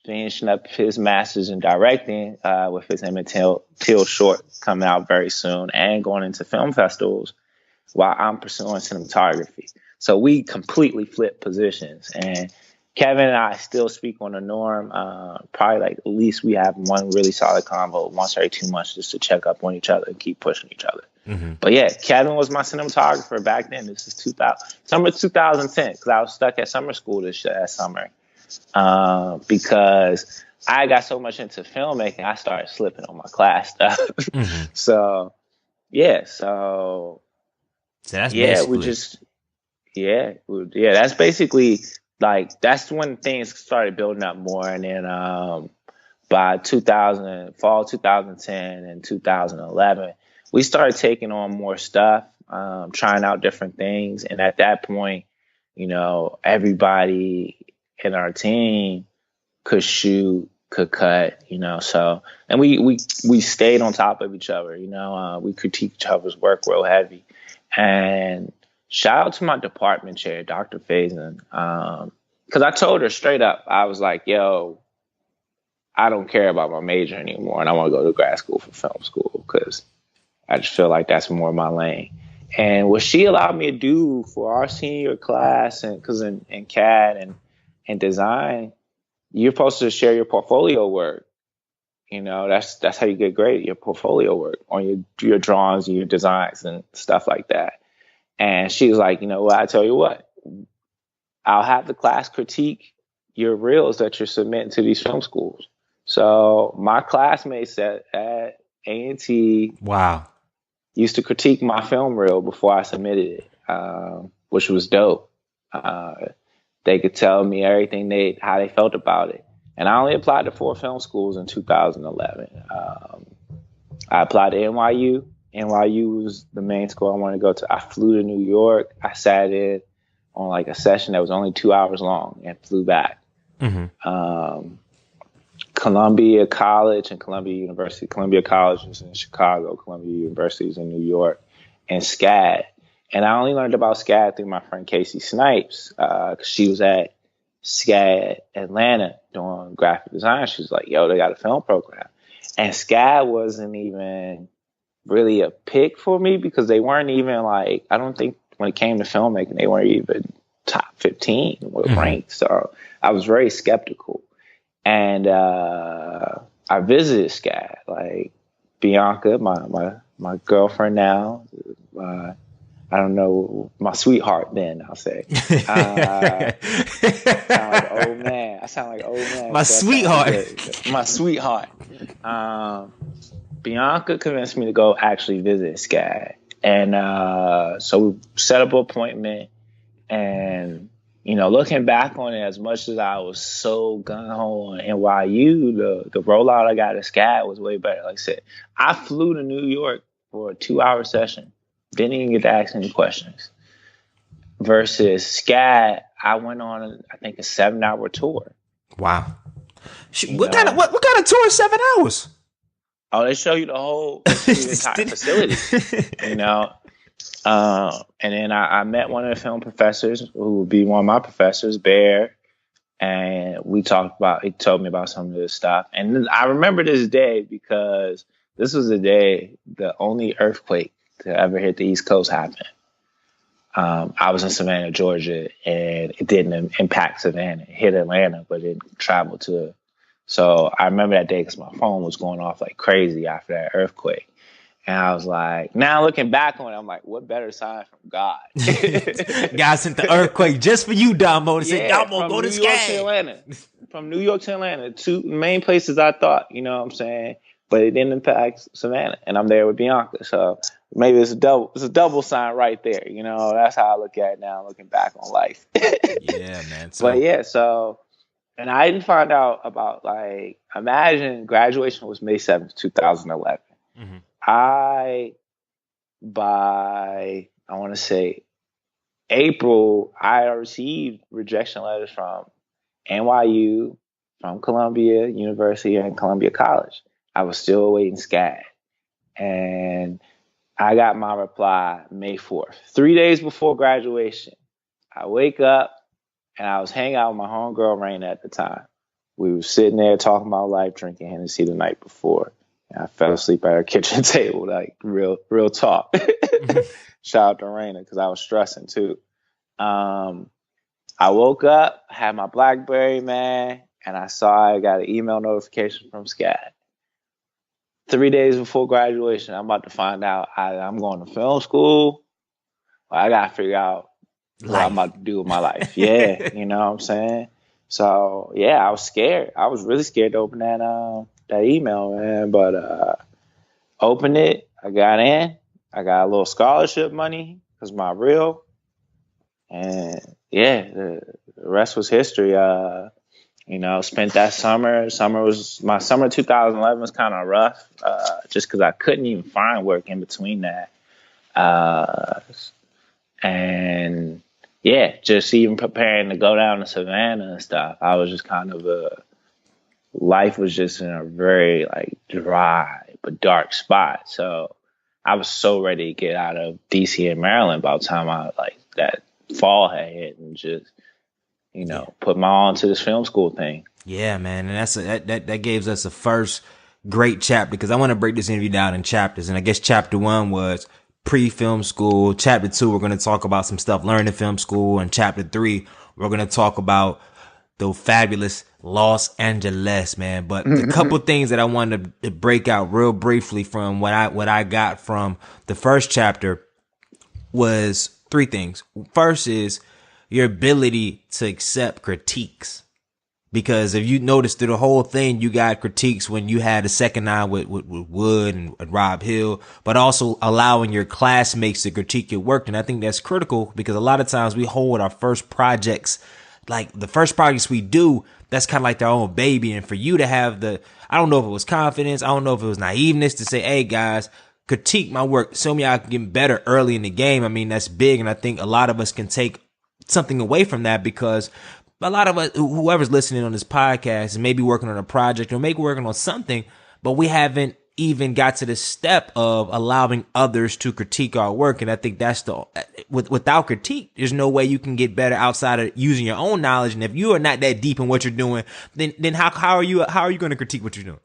finishing up his master's in directing with his Emmett Till short coming out very soon and going into film festivals while I'm pursuing cinematography. So we completely flipped positions. And Kevin and I still speak on the norm. Probably like at least we have one really solid convo once every 2 months just to check up on each other and keep pushing each other. Mm-hmm. But yeah, Kevin was my cinematographer back then. This is summer 2010 because I was stuck at summer school that summer because I got so much into filmmaking, I started slipping on my class stuff. Mm-hmm. So that's that's basically. Like, that's when things started building up more. And then by fall 2010 and 2011, we started taking on more stuff, trying out different things. And at that point, everybody in our team could shoot, could cut, so. And we stayed on top of each other, we critiqued each other's work real heavy. And shout out to my department chair, Dr. Faison, because I told her straight up, I was like, yo, I don't care about my major anymore, and I want to go to grad school for film school because I just feel like that's more my lane. And what she allowed me to do for our senior class, and because in CAD and design, you're supposed to share your portfolio work. That's how you get graded, your portfolio work on your drawings and your designs and stuff like that. And she was like, I tell you what, I'll have the class critique your reels that you're submitting to these film schools. So my classmates at A&T used to critique my film reel before I submitted it, which was dope. They could tell me everything how they felt about it. And I only applied to 4 film schools in 2011. I applied to NYU. NYU was the main school I wanted to go to. I flew to New York. I sat in on like a session that was only 2 hours long and flew back. Mm-hmm. Columbia College and Columbia University. Columbia College is in Chicago. Columbia University is in New York. And SCAD. And I only learned about SCAD through my friend Casey Snipes because she was at SCAD Atlanta doing graphic design. She was like, yo, they got a film program. And SCAD wasn't even really a pick for me because they weren't even like, I don't think when it came to filmmaking, they weren't even top 15 ranked. So I was very skeptical. And I visited SCAD, like Bianca, my girlfriend now, I don't know, my sweetheart then, I'll say. I sound like old man. My sweetheart. My sweetheart. Bianca convinced me to go actually visit SCAD. And so we set up an appointment. And, looking back on it, as much as I was so gung-ho on NYU, the rollout I got at SCAD was way better. Like I said, I flew to New York for a 2-hour session. Didn't even get to ask any questions. Versus SCAD, I went on, I think, a 7-hour tour. Wow. What kind of tour is 7 hours? Oh, they show you the whole entire facility, And then I met one of the film professors who would be one of my professors, Bear. And he told me about some of this stuff. And I remember this day because this was the day the only earthquake to ever hit the East Coast happened. I was in Savannah, Georgia, and it didn't impact Savannah. It hit Atlanta, but it traveled to. So I remember that day because my phone was going off like crazy after that earthquake. And I was like, now looking back on it, I'm like, what better sign from God? God sent the earthquake just for you, Domo, to say, Yeah, Domo, from go New to York to sky. Atlanta. From New York to Atlanta, two main places I thought, you know what I'm saying? But it didn't impact Savannah. And I'm there with Bianca. So maybe it's a double sign right there. You know, that's how I look at it now, looking back on life. Yeah, man. But So, yeah, so and I didn't find out about like imagine graduation was May 7th, 2011. mhm. I by I want to say April, I received rejection letters from NYU, from Columbia University, and Columbia College. I was still awaiting SCAD. And I got my reply May 4th, 3 days before graduation. I wake up and I was hanging out with my homegirl, Raina, at the time. We were sitting there talking about life, drinking Hennessy the night before. And I fell asleep at her kitchen table, like real talk. Shout out to Raina because I was stressing too. I woke up, had my BlackBerry, man, and I saw I got an email notification from SCAD. 3 days before graduation, I'm about to find out I'm going to film school. I got to figure out what I'm about to do with my life. Yeah, you know what I'm saying? So, yeah, I was scared. I was really scared to open that email, man. But opened it. I got in. I got a little scholarship money because my real. And, yeah, the rest was history. You know, spent that summer. My summer 2011 was kind of rough, just because I couldn't even find work in between that. And yeah, just even preparing to go down to Savannah and stuff. I was just kind of life was just in a very like dry but dark spot. So I was so ready to get out of DC and Maryland by the time I like that fall had hit and just put my all into this film school thing. Yeah, man, and that gives us a first great chapter because I want to break this interview down in chapters, and I guess chapter 1 was pre-film school. Chapter 2, we're going to talk about some stuff learned in film school, and chapter 3, we're going to talk about the fabulous Los Angeles, man. But the couple things that I wanted to break out real briefly from what I got from the first chapter was 3 things. First is your ability to accept critiques. Because if you notice through the whole thing, you got critiques when you had a second eye with Wood and Rob Hill, but also allowing your classmates to critique your work. And I think that's critical because a lot of times we hold our first projects, like the first projects we do, that's kind of like their own baby. And for you to have I don't know if it was confidence, I don't know if it was naiveness to say, hey guys, critique my work, show me I can get better early in the game. I mean, that's big. And I think a lot of us can take something away from that because a lot of us, whoever's listening on this podcast, is maybe working on a project or maybe working on something, but we haven't even got to the step of allowing others to critique our work. And I think that's without critique, there's no way you can get better outside of using your own knowledge. And if you are not that deep in what you're doing, then how are you going to critique what you're doing?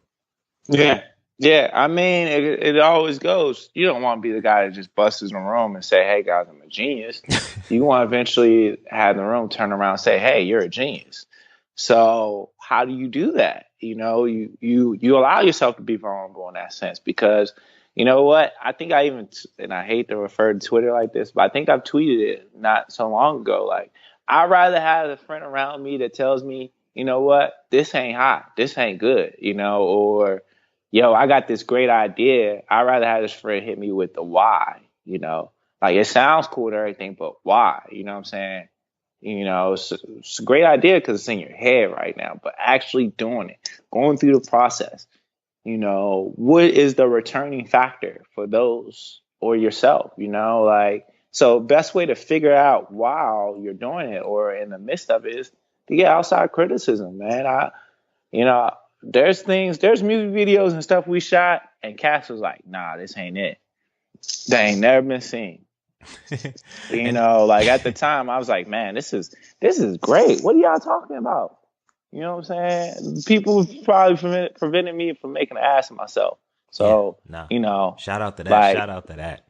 Yeah. Yeah, I mean, it always goes. You don't want to be the guy that just busts in the room and say, hey, guys, I'm a genius. You want to eventually have the room turn around and say, hey, you're a genius. So how do you do that? You know, you allow yourself to be vulnerable in that sense because, you know what? I think and I hate to refer to Twitter like this, but I think I've tweeted it not so long ago. Like, I'd rather have a friend around me that tells me, you know what? This ain't hot. This ain't good, or yo, I got this great idea. I'd rather have this friend hit me with the why, Like, it sounds cool and everything, but why? You know what I'm saying? It's a great idea because it's in your head right now, but actually doing it, going through the process, what is the returning factor for those or yourself, so best way to figure out while you're doing it or in the midst of it is to get outside criticism, man. There's music videos and stuff we shot, and Cass was like, nah, this ain't it. They ain't never been seen. Like at the time, I was like, man, this is great. What are y'all talking about? You know what I'm saying? People probably preventing me from making an ass of myself. So, shout out to that. Like, shout out to that.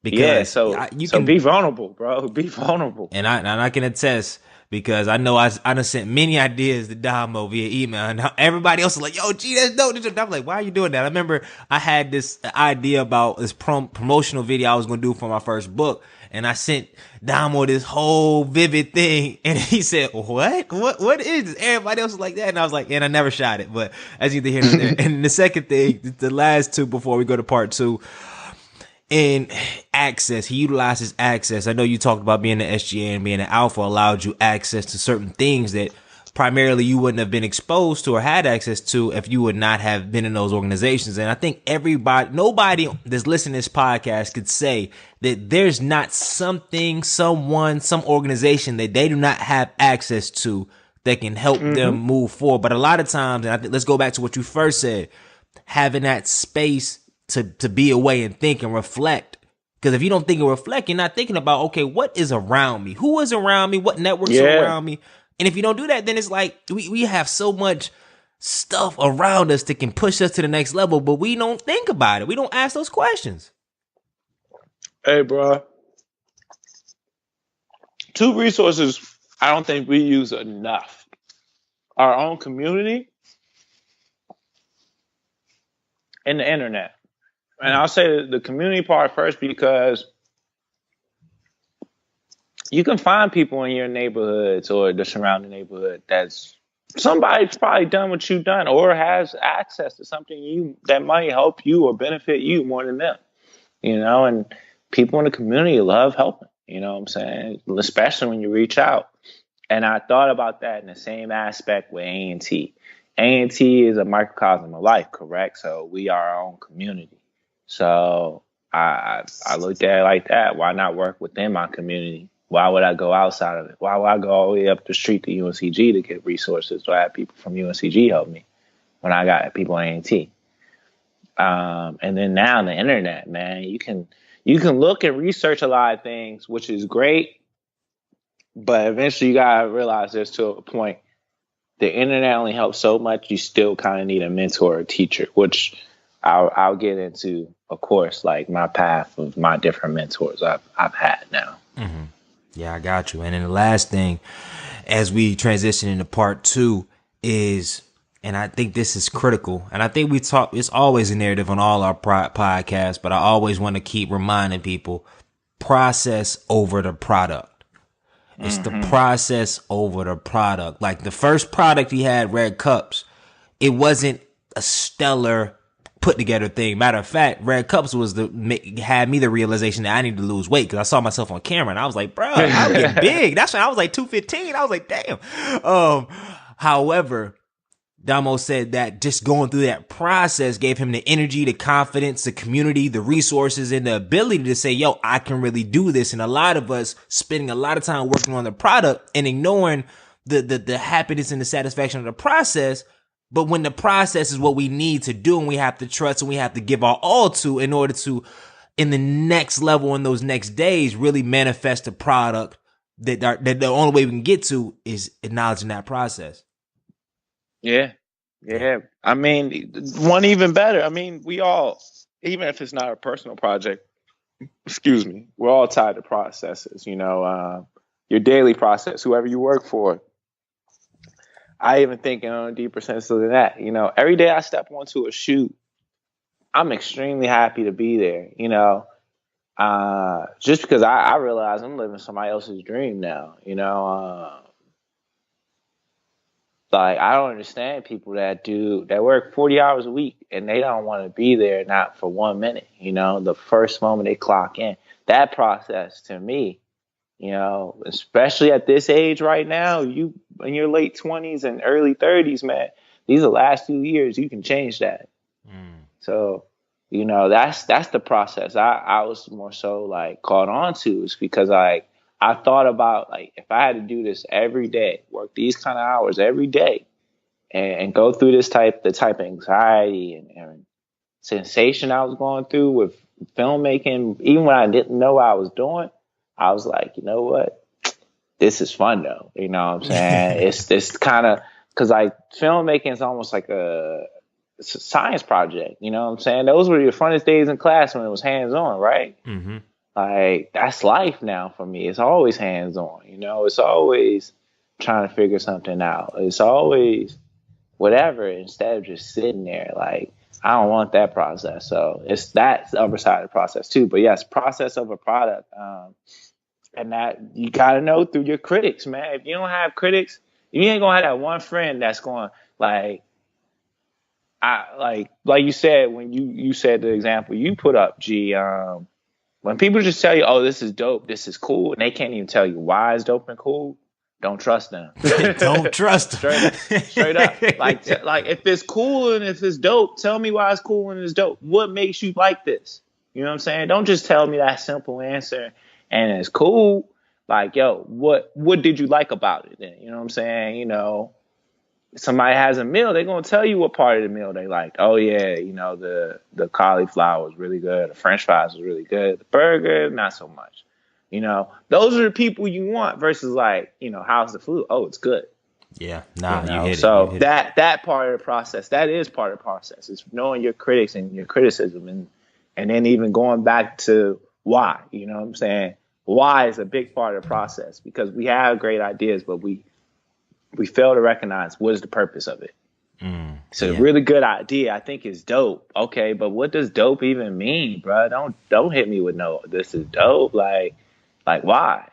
Yeah, because you so can, be vulnerable, bro. Be vulnerable. and I can attest because I know I done sent many ideas to Domo via email, and everybody else is like, "Yo, gee, that's dope." I'm like, "Why are you doing that?" I remember I had this idea about this promotional video I was going to do for my first book, and I sent Domo this whole vivid thing, and he said, What is this?" Everybody else was like that, and I was like, "And I never shot it." But as you can hear there, and the second thing, the last two before we go to part two. And access, he utilizes access. I know you talked about being an SGA and being an alpha allowed you access to certain things that primarily you wouldn't have been exposed to or had access to if you would not have been in those organizations. And I think nobody that's listening to this podcast could say that there's not something, someone, some organization that they do not have access to that can help them move forward. But a lot of times, and I think let's go back to what you first said, having that space to be away and think and reflect. Because if you don't think and reflect, you're not thinking about, okay, what is around me? Who is around me? What networks are around me? And if you don't do that, then it's like we have so much stuff around us that can push us to the next level, but we don't think about it. We don't ask those questions. Hey, bro. Two resources I don't think we use enough. Our own community and the internet. And I'll say the community part first because you can find people in your neighborhoods or the surrounding neighborhood that's somebody's probably done what you've done or has access to something that might help you or benefit you more than them. And people in the community love helping, you know what I'm saying? Especially when you reach out. And I thought about that in the same aspect with A&T. A&T is a microcosm of life, correct? So we are our own community. So I looked at it like that. Why not work within my community? Why would I go outside of it? Why would I go all the way up the street to UNCG to get resources? Do I have people from UNCG help me when I got people at A&T? And then now on the internet, man, you can look and research a lot of things, which is great. But eventually you gotta realize there's to a point the internet only helps so much. You still kind of need a mentor or a teacher, which I'll get into, of course, like my path of my different mentors I've had now. Mm-hmm. Yeah, I got you. And then the last thing, as we transition into part two, is, and I think this is critical, and I think we talk, it's always a narrative on all our podcasts, but I always want to keep reminding people, process over the product. It's the process over the product. Like the first product he had, Red Cups, it wasn't a stellar put together thing. Matter of fact, Red Cups had me the realization that I need to lose weight because I saw myself on camera and I was like, bro, I'm getting big. That's when I was like 215. I was like, damn. However, Domo said that just going through that process gave him the energy, the confidence, the community, the resources, and the ability to say, yo, I can really do this. And a lot of us spending a lot of time working on the product and ignoring the happiness and the satisfaction of the process. But when the process is what we need to do and we have to trust and we have to give our all to in order to, in the next level, in those next days, really manifest a product that the only way we can get to is acknowledging that process. Yeah. I mean, one even better. I mean, we all, even if it's not a personal project, we're all tied to processes, your daily process, whoever you work for. I even think on a deeper sense than that, every day I step onto a shoot, I'm extremely happy to be there, just because I realize I'm living somebody else's dream now, Like, I don't understand people that work 40 hours a week and they don't want to be there, not for 1 minute, the first moment they clock in. That process to me, especially at this age right now, you in your late 20s and early 30s, man, these are the last 2 years, you can change that. So, that's the process I was more so like caught on to, is because I thought about, like, if I had to do this every day, work these kind of hours every day and go through the type of anxiety and sensation I was going through with filmmaking, even when I didn't know what I was doing, I was like, you know what? This is fun though. You know what I'm saying? It's kind of, because like filmmaking is almost like it's a science project. You know what I'm saying? Those were your funnest days in class when it was hands on, right? Like, that's life now for me. It's always hands on, it's always trying to figure something out. It's always whatever, instead of just sitting there. Like, I don't want that process. So it's that other side of the process too. But yes, process over product. And that you got to know through your critics, man. If you don't have critics, you ain't going to have that one friend that's going like you said, when you said the example you put up, G, when people just tell you, oh, this is dope, this is cool, and they can't even tell you why it's dope and cool, don't trust them. Don't trust them. Straight up. Like if it's cool and if it's dope, tell me why it's cool and it's dope. What makes you like this? You know what I'm saying? Don't just tell me that simple answer and it's cool. Like, yo, what did you like about it then? You know what I'm saying? Somebody has a meal, they're going to tell you what part of the meal they liked. Oh, yeah, the cauliflower was really good. The French fries was really good. The burger, not so much. Those are the people you want versus like, how's the food? Oh, it's good. Yeah, you hit it. So that part of the process, that is part of the process. It's knowing your critics and your criticism and then even going back to why, you know what I'm saying? Why is a big part of the process, because we have great ideas, but we fail to recognize what is the purpose of it. It's a really good idea. I think it's dope. Okay, but what does dope even mean, bro? Don't hit me with no, this is dope. Like why?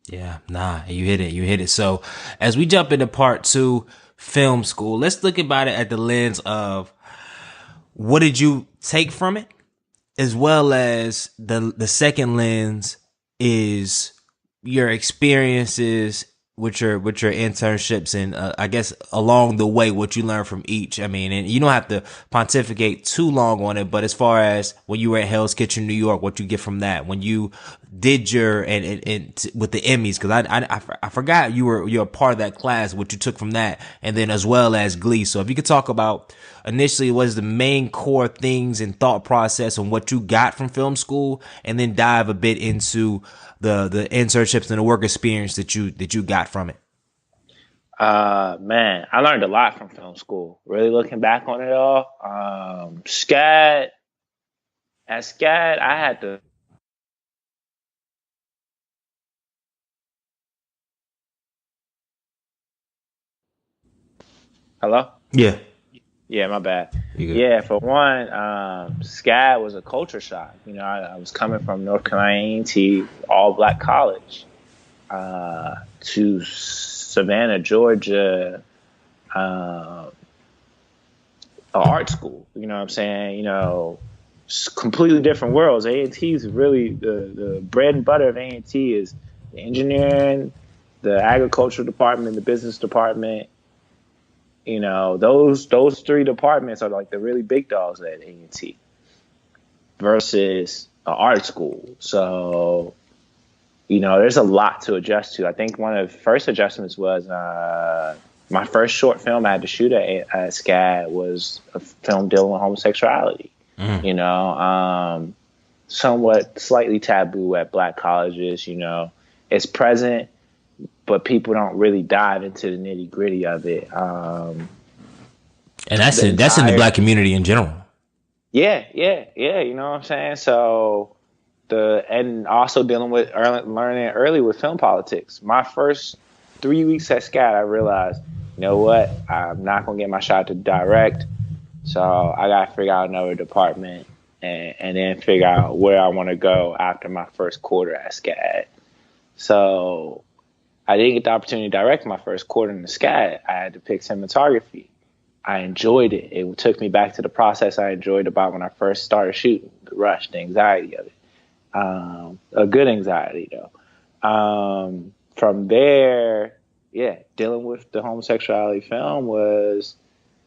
Yeah, you hit it. So as we jump into part 2, film school, let's look about it at the lens of what did you take from it, as well as the second lens is your experiences with your internships and I guess along the way what you learned from each. I mean, and you don't have to pontificate too long on it, but as far as when you were at Hell's Kitchen, New York, what you get from that, when you did your and with the Emmys, because I forgot you're a part of that class, what you took from that, and then as well as Glee. So if you could talk about initially what is the main core things and thought process and what you got from film school, and then dive a bit into the internships and the work experience that you got from it. Man, I learned a lot from film school. Really looking back on it all. SCAD, I had to. Hello? Yeah. Yeah, my bad. Yeah, for one, SCAD was a culture shock. I was coming from North Carolina A&T, all black college, to Savannah, Georgia, an art school. You know what I'm saying? Completely different worlds. A&T is really the bread and butter of A&T is the engineering, the agricultural department, the business department. Those 3 departments are like the really big dogs at A&T versus an art school. So, there's a lot to adjust to. I think one of the first adjustments was my first short film I had to shoot at SCAD was a film dealing with homosexuality. Somewhat slightly taboo at black colleges. It's present, but people don't really dive into the nitty gritty of it. And that's in the black community in general. Yeah. You know what I'm saying? So and also dealing with learning early with film politics. My first 3 weeks at SCAD, I realized, you know what? I'm not going to get my shot to direct. So I got to figure out another department and then figure out where I want to go after my first quarter at SCAD. So I didn't get the opportunity to direct my first quarter in the SCAD. I had to pick cinematography. I enjoyed it. It took me back to the process I enjoyed about when I first started shooting, the rush, the anxiety of it. A good anxiety, though. From there, dealing with the homosexuality film was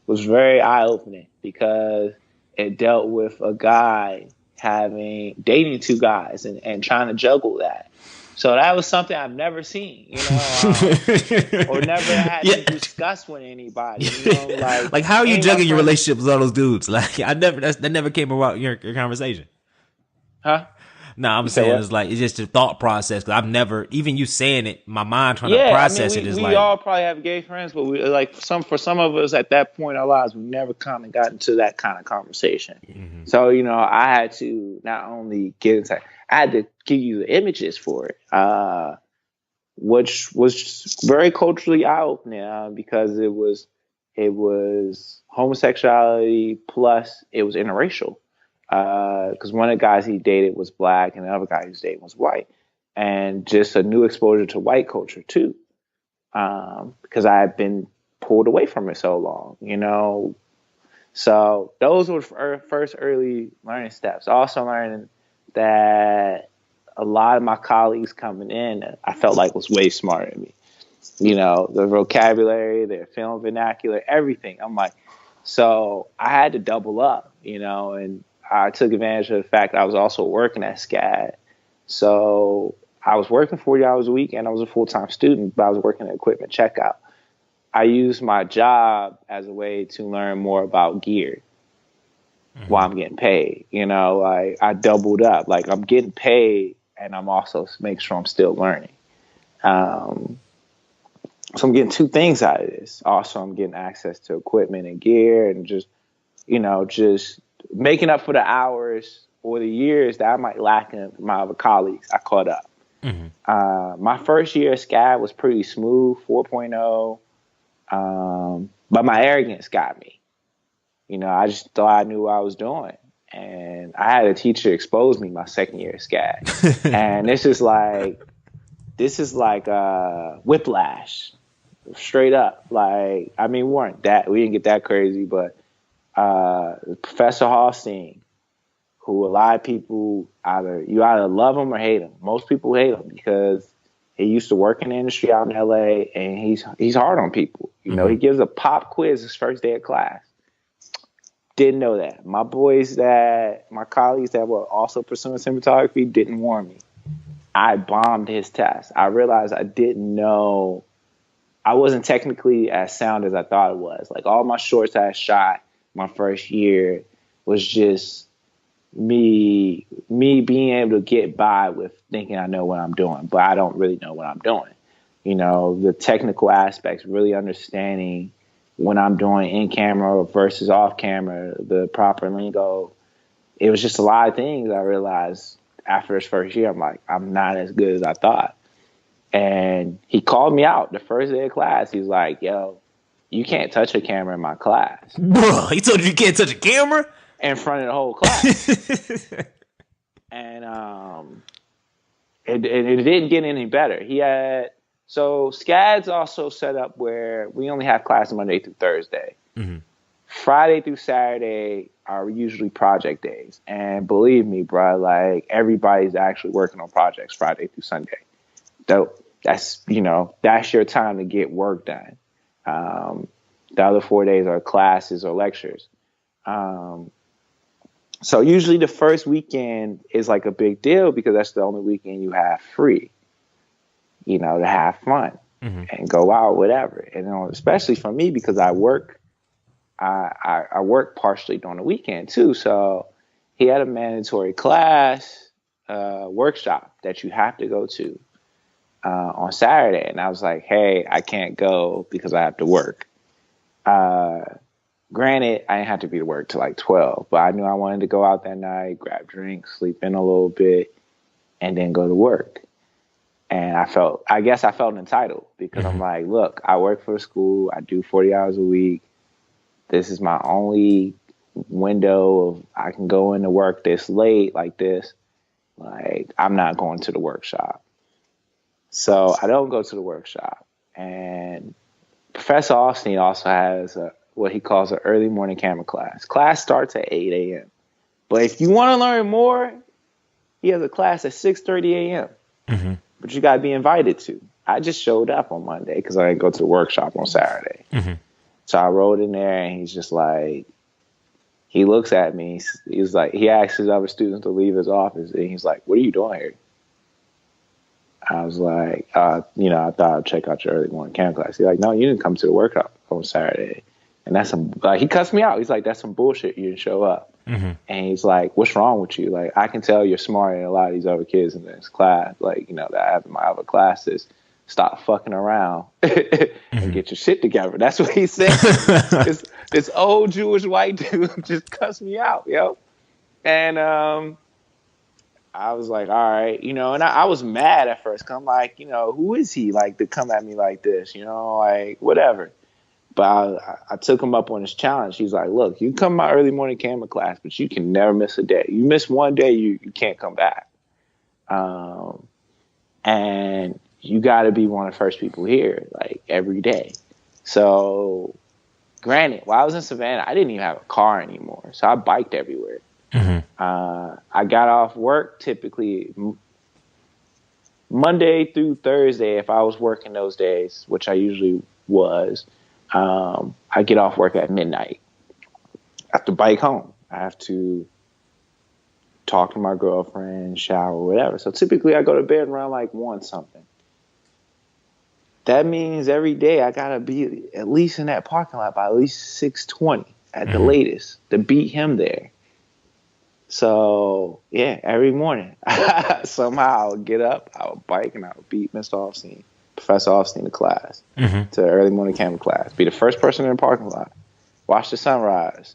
very eye-opening because it dealt with a guy dating 2 guys and trying to juggle that. So that was something I've never seen, or never had to discuss with anybody. Like how are you juggling your relationship with all those dudes? Like that never came about your conversation. Huh? No, I'm saying it's just a thought process. Cause I've never, even you saying it, my mind trying to process it is we all probably have gay friends, but for some of us at that point in our lives, we never kind of got into that kind of conversation. Mm-hmm. So, I had to not only get inside, I had to give you the images for it, which was very culturally eye-opening because it was homosexuality plus it was interracial. Because one of the guys he dated was black and the other guy he was dating was white, and just a new exposure to white culture too. Because I had been pulled away from it so long, you know. So those were first early learning steps. Also learning that a lot of my colleagues coming in, I felt like was way smarter than me. You know, the vocabulary, their film vernacular, everything. I'm like, so I had to double up, you know, and I took advantage of the fact I was also working at SCAD. So I was working 40 hours a week and I was a full-time student, but I was working at equipment checkout. I used my job as a way to learn more about gear while I'm getting paid. You know, like I doubled up. Like I'm getting paid and I'm also make sure I'm still learning. So I'm getting two things out of this. Also, I'm getting access to equipment and gear and just, you know, just making up for the hours or the years that I might lack in my other colleagues. I caught up. My first year at SCAD was pretty smooth, 4.0. But my arrogance got me. You know, I just thought I knew what I was doing. And I had a teacher expose me my second year at SCAD. And this is like whiplash. Straight up. Like, I mean, we didn't get that crazy, but Professor Hallstein, who a lot of people you either love him or hate him. Most people hate him because he used to work in the industry out in LA and he's hard on people. You know, he gives a pop quiz his first day of class. Didn't know that. My colleagues that were also pursuing cinematography didn't warn me. I bombed his test. I realized I didn't know. I wasn't technically as sound as I thought it was. Like all my shorts I shot my first year was just me being able to get by with thinking I know what I'm doing, but I don't really know what I'm doing. You know, the technical aspects, really understanding when I'm doing in camera versus off camera, the proper lingo. It was just a lot of things I realized after his first year. I'm like, I'm not as good as I thought. And he called me out the first day of class. He's like, yo, you can't touch a camera in my class. Bro, he told you can't touch a camera? In front of the whole class. And it didn't get any better. So SCAD's also set up where we only have class Monday through Thursday. Friday through Saturday are usually project days. And believe me, bro, like everybody's actually working on projects Friday through Sunday. That's your time to get work done. The other 4 days are classes or lectures. So usually the first weekend is like a big deal because that's the only weekend you have free, you know, to have fun and go out, whatever. And you know, especially for me because I work partially during the weekend too. So he had a mandatory class workshop that you have to go to on Saturday. And I was like, hey, I can't go because I have to work. Granted, I didn't have to be to work till like 12, but I knew I wanted to go out that night, grab drinks, sleep in a little bit, and then go to work. And I guess I felt entitled because I'm like, look, I work for a school. I do 40 hours a week. This is my only window of I can go into work this late like this. Like, I'm not going to the workshop. So I don't go to the workshop. And Professor Austin also has what he calls an early morning camera class. Class starts at 8 a.m. But if you want to learn more, he has a class at 6:30 a.m. But you got to be invited to. I just showed up on Monday because I didn't go to the workshop on Saturday. So I rode in there and he's just like, he looks at me. He's like, he asks his other students to leave his office. And he's like, what are you doing here? I was like, I thought I'd check out your early morning camera class. He's like, no, you didn't come to the workshop on Saturday. And that's he cussed me out. He's like, that's some bullshit. You didn't show up. And he's like, what's wrong with you? Like, I can tell you're smarter than a lot of these other kids in this class. Like, you know, that I have in my other classes. Stop fucking around and get your shit together. That's what he said. this old Jewish white dude just cussed me out, yo. And I was like, all right, and I was mad at first. 'Cause I'm like, who is he like to come at me like this? Like whatever. But I took him up on his challenge. He's like, look, you come to my early morning camera class, but you can never miss a day. You miss one day, you can't come back. And you got to be one of the first people here, like every day. So granted, while I was in Savannah, I didn't even have a car anymore. So I biked everywhere. Mm-hmm. I got off work typically Monday through Thursday. If I was working those days, which I usually was, I get off work at midnight. I have to bike home. I have to talk to my girlfriend, shower, whatever. So typically I go to bed around like 1 something. That means every day I gotta be at least in that parking lot by at least 6:20 at the latest to beat him there. So yeah, every morning somehow I would get up, I would bike, and I would beat Professor Offstein to class, to early morning camera class. Be the first person in the parking lot, watch the sunrise.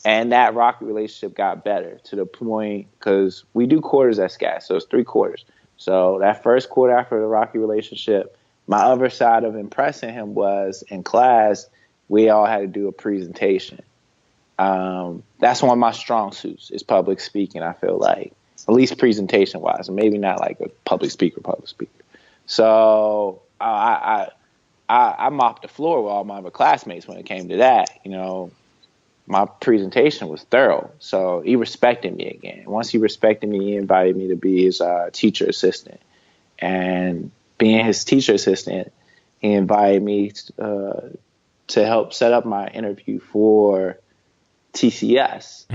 And that rocky relationship got better to the point, because we do quarters at SCAD, so it's 3 quarters. So that first quarter after the rocky relationship, my other side of impressing him was in class, we all had to do a presentation. That's one of my strong suits is public speaking, I feel like, at least presentation wise, maybe not like a public speaker. So I mopped the floor with all my other classmates when it came to that. My presentation was thorough, so he respected me again. Once he respected me, he invited me to be his teacher assistant. And being his teacher assistant, he invited me to help set up my interview for TCS.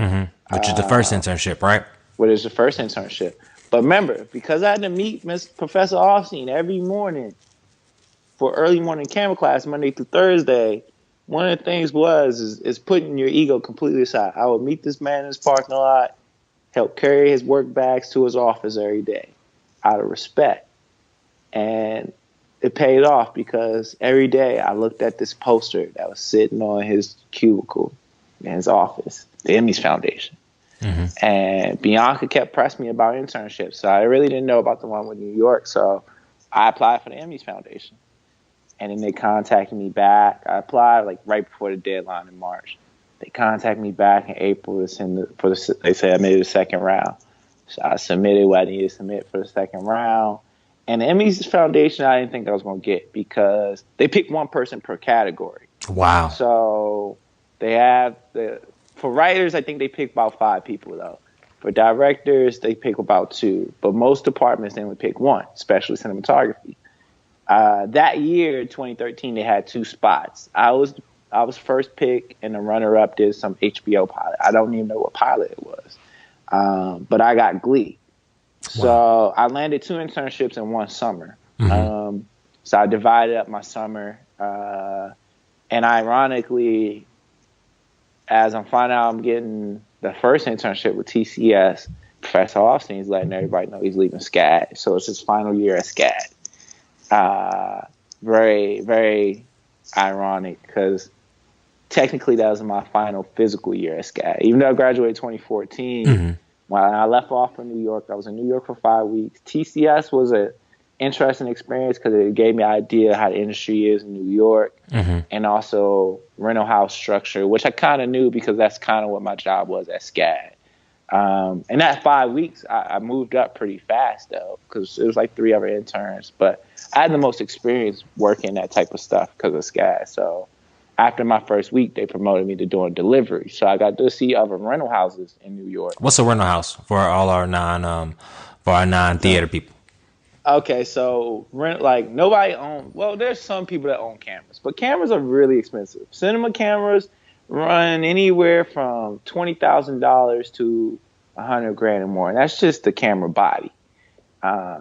Which is the first internship, right? Which is the first internship. But remember, because I had to meet Professor Offstein every morning for early morning camera class, Monday through Thursday, one of the things is putting your ego completely aside. I would meet this man in his parking lot, help carry his work bags to his office every day out of respect. And it paid off, because every day I looked at this poster that was sitting on his cubicle in his office, the Emmys Foundation. And Bianca kept pressing me about internships. So I really didn't know about the one with New York. So I applied for the Emmys Foundation. And then they contacted me back. I applied like right before the deadline in March. They contacted me back in April they said I made it the second round. So I submitted what I needed to submit for the second round. And the Emmys Foundation, I didn't think I was going to get, because they pick one person per category. Wow. So they have for writers, I think they pick about 5 people though. For directors, they pick about 2. But most departments, they only pick 1, especially cinematography. That year, 2013, they had 2 spots. I was first pick, and the runner-up did some HBO pilot. I don't even know what pilot it was, but I got Glee. Wow. So I landed 2 internships in one summer. So I divided up my summer, and ironically, as I'm finding out I'm getting the first internship with TCS, Professor Offstein's letting everybody know he's leaving SCAD. So it's his final year at SCAD. Very, very ironic, because technically that was my final physical year at SCAD. Even though I graduated 2014, when I left off for New York, I was in New York for 5 weeks. TCS was an interesting experience because it gave me an idea how the industry is in New York, and also rental house structure, which I kind of knew because that's kind of what my job was at SCAD. In that 5 weeks, I moved up pretty fast, though, because it was like 3 other interns. But I had the most experience working that type of stuff because of SCAD. So after my first week, they promoted me to doing delivery. So I got to see other rental houses in New York. What's a rental house for all our non-theater people? Okay, so nobody owns. Well, there's some people that own cameras, but cameras are really expensive. Cinema cameras run anywhere from $20,000 to $100,000 or more, and that's just the camera body.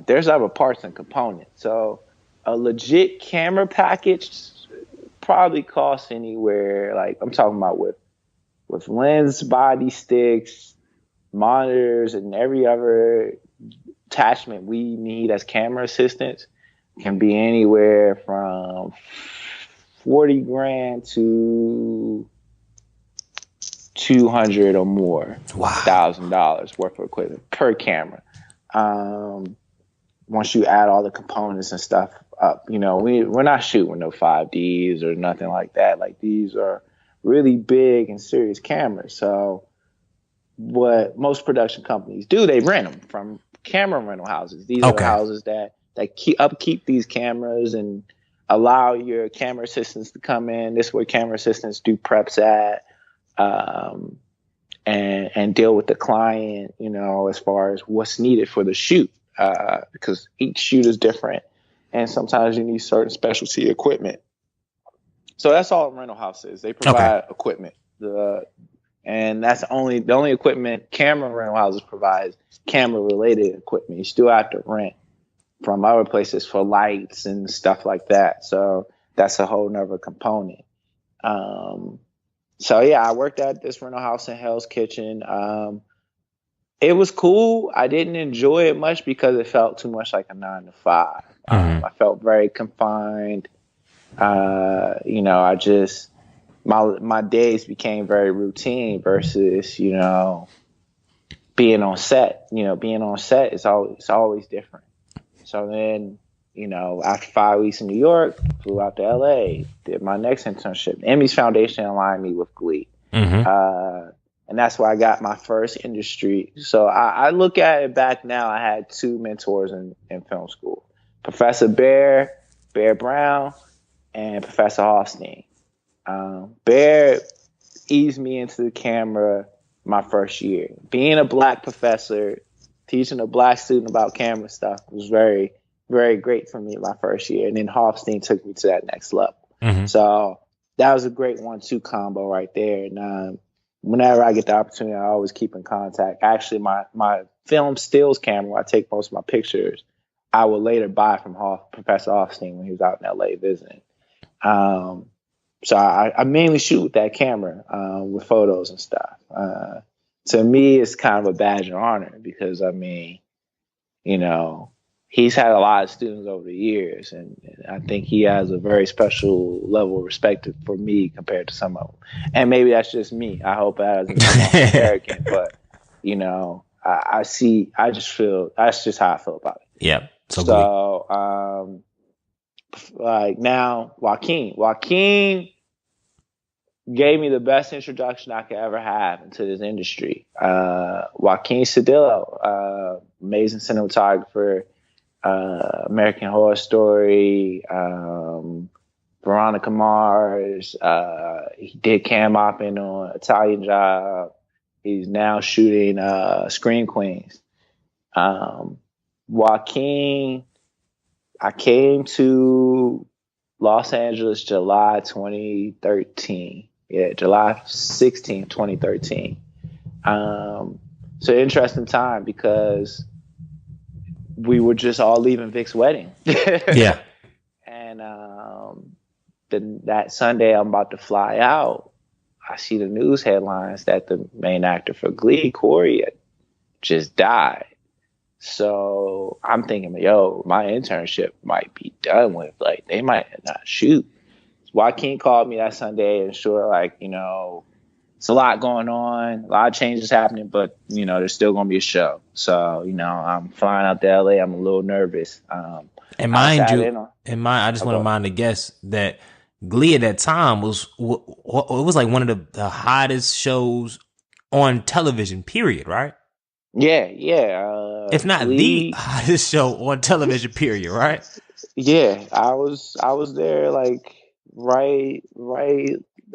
There's other parts and components. So a legit camera package probably costs anywhere, like I'm talking about with lens, body sticks, monitors, and every other attachment we need as camera assistants, can be anywhere from $40,000 to $200 or more Wow. $1,000 worth of equipment per camera. Once you add all the components and stuff up, we're not shooting no 5Ds or nothing like that. Like, these are really big and serious cameras. So what most production companies do, they rent them from camera rental houses. These are the houses that upkeep these cameras and allow your camera assistants to come in. This is where camera assistants do preps at, and deal with the client, as far as what's needed for the shoot, because each shoot is different, and sometimes you need certain specialty equipment. So that's all a rental house is. They provide equipment. And that's the only equipment camera rental houses provide, camera related equipment. You still have to rent from other places for lights and stuff like that. So that's a whole nother component. So yeah, I worked at this rental house in Hell's Kitchen. It was cool. I didn't enjoy it much because it felt too much like a 9 to 5. I felt very confined. I just, my days became very routine versus, being on set. Being on set is always different. So then, after 5 weeks in New York, flew out to LA, did my next internship. Emmys Foundation aligned me with Glee. And that's where I got my first industry. So I look at it back now. I had 2 mentors in film school, Professor Bear Brown, and Professor Hoffstein. Bear eased me into the camera my first year. Being a black professor, teaching a black student about camera stuff was very, very great for me my first year. And then Hoffstein took me to that next level. So that was a great 1-2 combo right there. And whenever I get the opportunity, I always keep in contact. Actually, my film stills camera, where I take most of my pictures, I would later buy from Professor Hoffstein when he was out in LA visiting. So I mainly shoot with that camera, with photos and stuff. To me, it's kind of a badge of honor because, he's had a lot of students over the years, and I think he has a very special level of respect for me compared to some of them. And maybe that's just me. I hope that doesn't come off American, but, I just feel, that's just how I feel about it. Yeah. So like now, Joaquin gave me the best introduction I could ever have into this industry. Joaquin Cedillo, amazing cinematographer, American Horror Story, Veronica Mars. He did cam mopping on Italian Job. He's now shooting Scream Queens. Joaquin, I came to Los Angeles July 2013. Yeah, July 16, 2013. So interesting time because we were just all leaving Vic's wedding. Yeah. And then that Sunday I'm about to fly out, I see the news headlines that the main actor for Glee, Corey, had just died. So I'm thinking, my internship might be done with. Like, they might not shoot. Joaquin called me that Sunday and it's a lot going on, a lot of changes happening, but there's still gonna be a show. So I'm flying out to LA. I'm a little nervous. And mind you, I just want to mind the guess that Glee at that time was like one of the hottest shows on television. Period. Right? Yeah. If not Glee, the hottest show on television. Period. Right? Yeah, I was there like right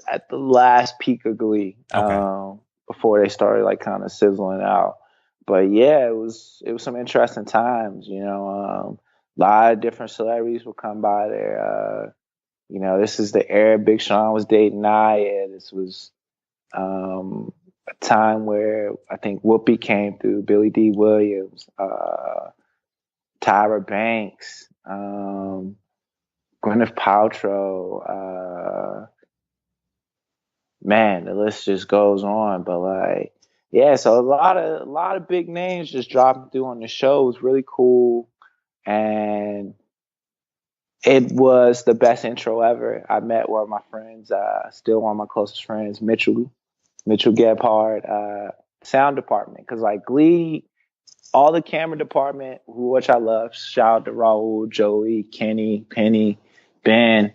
at the last peak of Glee, before they started like kind of sizzling out. But yeah, it was some interesting times. A lot of different celebrities would come by there. This is the era Big Sean was dating Nia. This was a time where I think Whoopi came through, Billy D. Williams, Tyra Banks, Gwyneth Paltrow. Man, the list just goes on. But so a lot of big names just dropping through on the show. It was really cool, and it was the best intro ever. I met one of my friends, still one of my closest friends, Mitchell. Mitchell Gebhard, sound department. Because like Glee, all the camera department, which I love. Shout out to Raul, Joey, Kenny, Penny, Ben,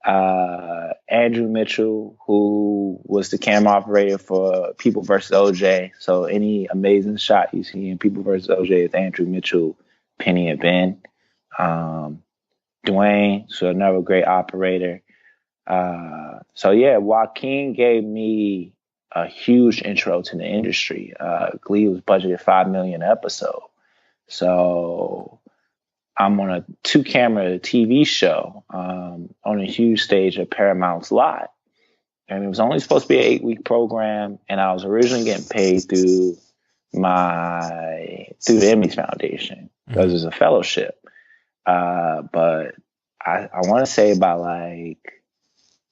Andrew Mitchell, who was the camera operator for People vs. OJ. So any amazing shot you see in People vs. OJ is Andrew Mitchell, Penny, and Ben. Dwayne, so another great operator. So yeah, Joaquin gave me a huge intro to the industry. Glee was budgeted $5 million an episode. So I'm on a 2-camera TV show on a huge stage at Paramount's lot. And it was only supposed to be an 8-week program. And I was originally getting paid through the Emmys Foundation because it was a fellowship. But I want to say by like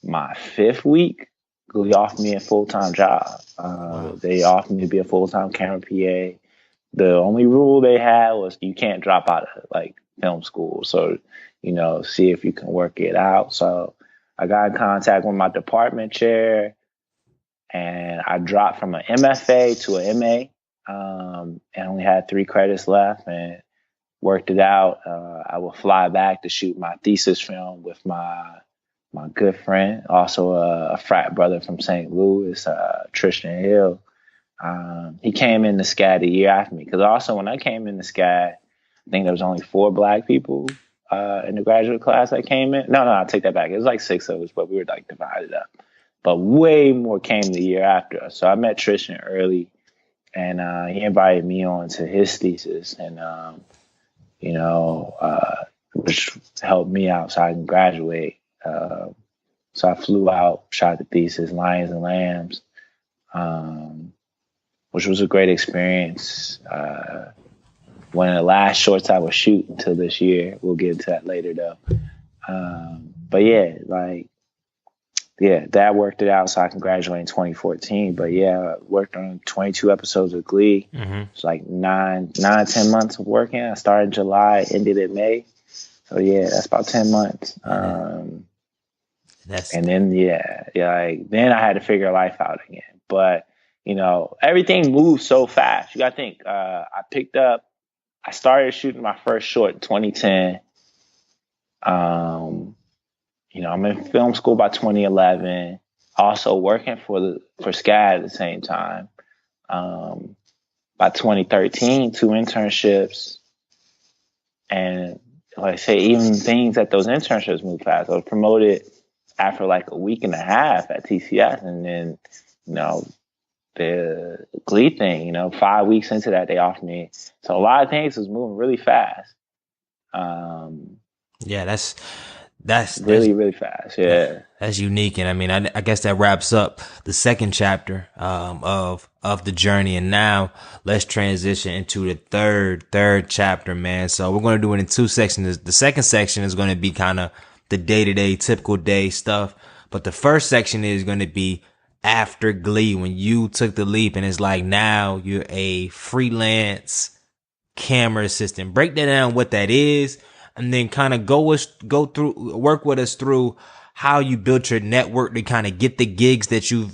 my 5th week, Glee offered me a full-time job. They offered me to be a full-time camera PA. The only rule they had was you can't drop out of like film school. So, see if you can work it out. So I got in contact with my department chair and I dropped from an MFA to an MA and only had 3 credits left and worked it out. I would fly back to shoot my thesis film with my good friend, also a frat brother from St. Louis, Tristan Hill. He came in the SCAD the year after me. Because also when I came in the SCAD, I think there was only 4 Black people in the graduate class that came in. No, I take that back. It was like 6 of us, but we were like divided up. But way more came the year after us. So I met Tristan early, and he invited me on to his thesis, and which helped me out so I can graduate. So I flew out, shot the thesis, Lions and Lambs, which was a great experience. One of the last shorts I was shooting until this year. We'll get into that later though. But that worked it out so I can graduate in 2014. But yeah, I worked on 22 episodes of Glee. It's like 10 months of working. I started in July, ended in May. So yeah, that's about 10 months. And then then I had to figure life out again. But everything moves so fast. You gotta think. I started shooting my first short in 2010. I'm in film school by 2011. Also working for SCAD at the same time. By 2013, 2 internships, and like I say, even things at those internships move fast. I was promoted after like a week and a half at TCS, and then the Glee thing, 5 weeks into that, they offered me. So a lot of things was moving really fast. That's really, really fast. Yeah. That's unique. And I mean, I guess that wraps up the second chapter, of the journey. And now let's transition into the third chapter, man. So we're going to do it in 2 sections. The second section is going to be kind of the day-to-day, typical day stuff. But the first section is going to be after Glee, when you took the leap and it's like now you're a freelance camera assistant. Break that down, what that is, and then kind of work with us through how you built your network to kind of get the gigs that you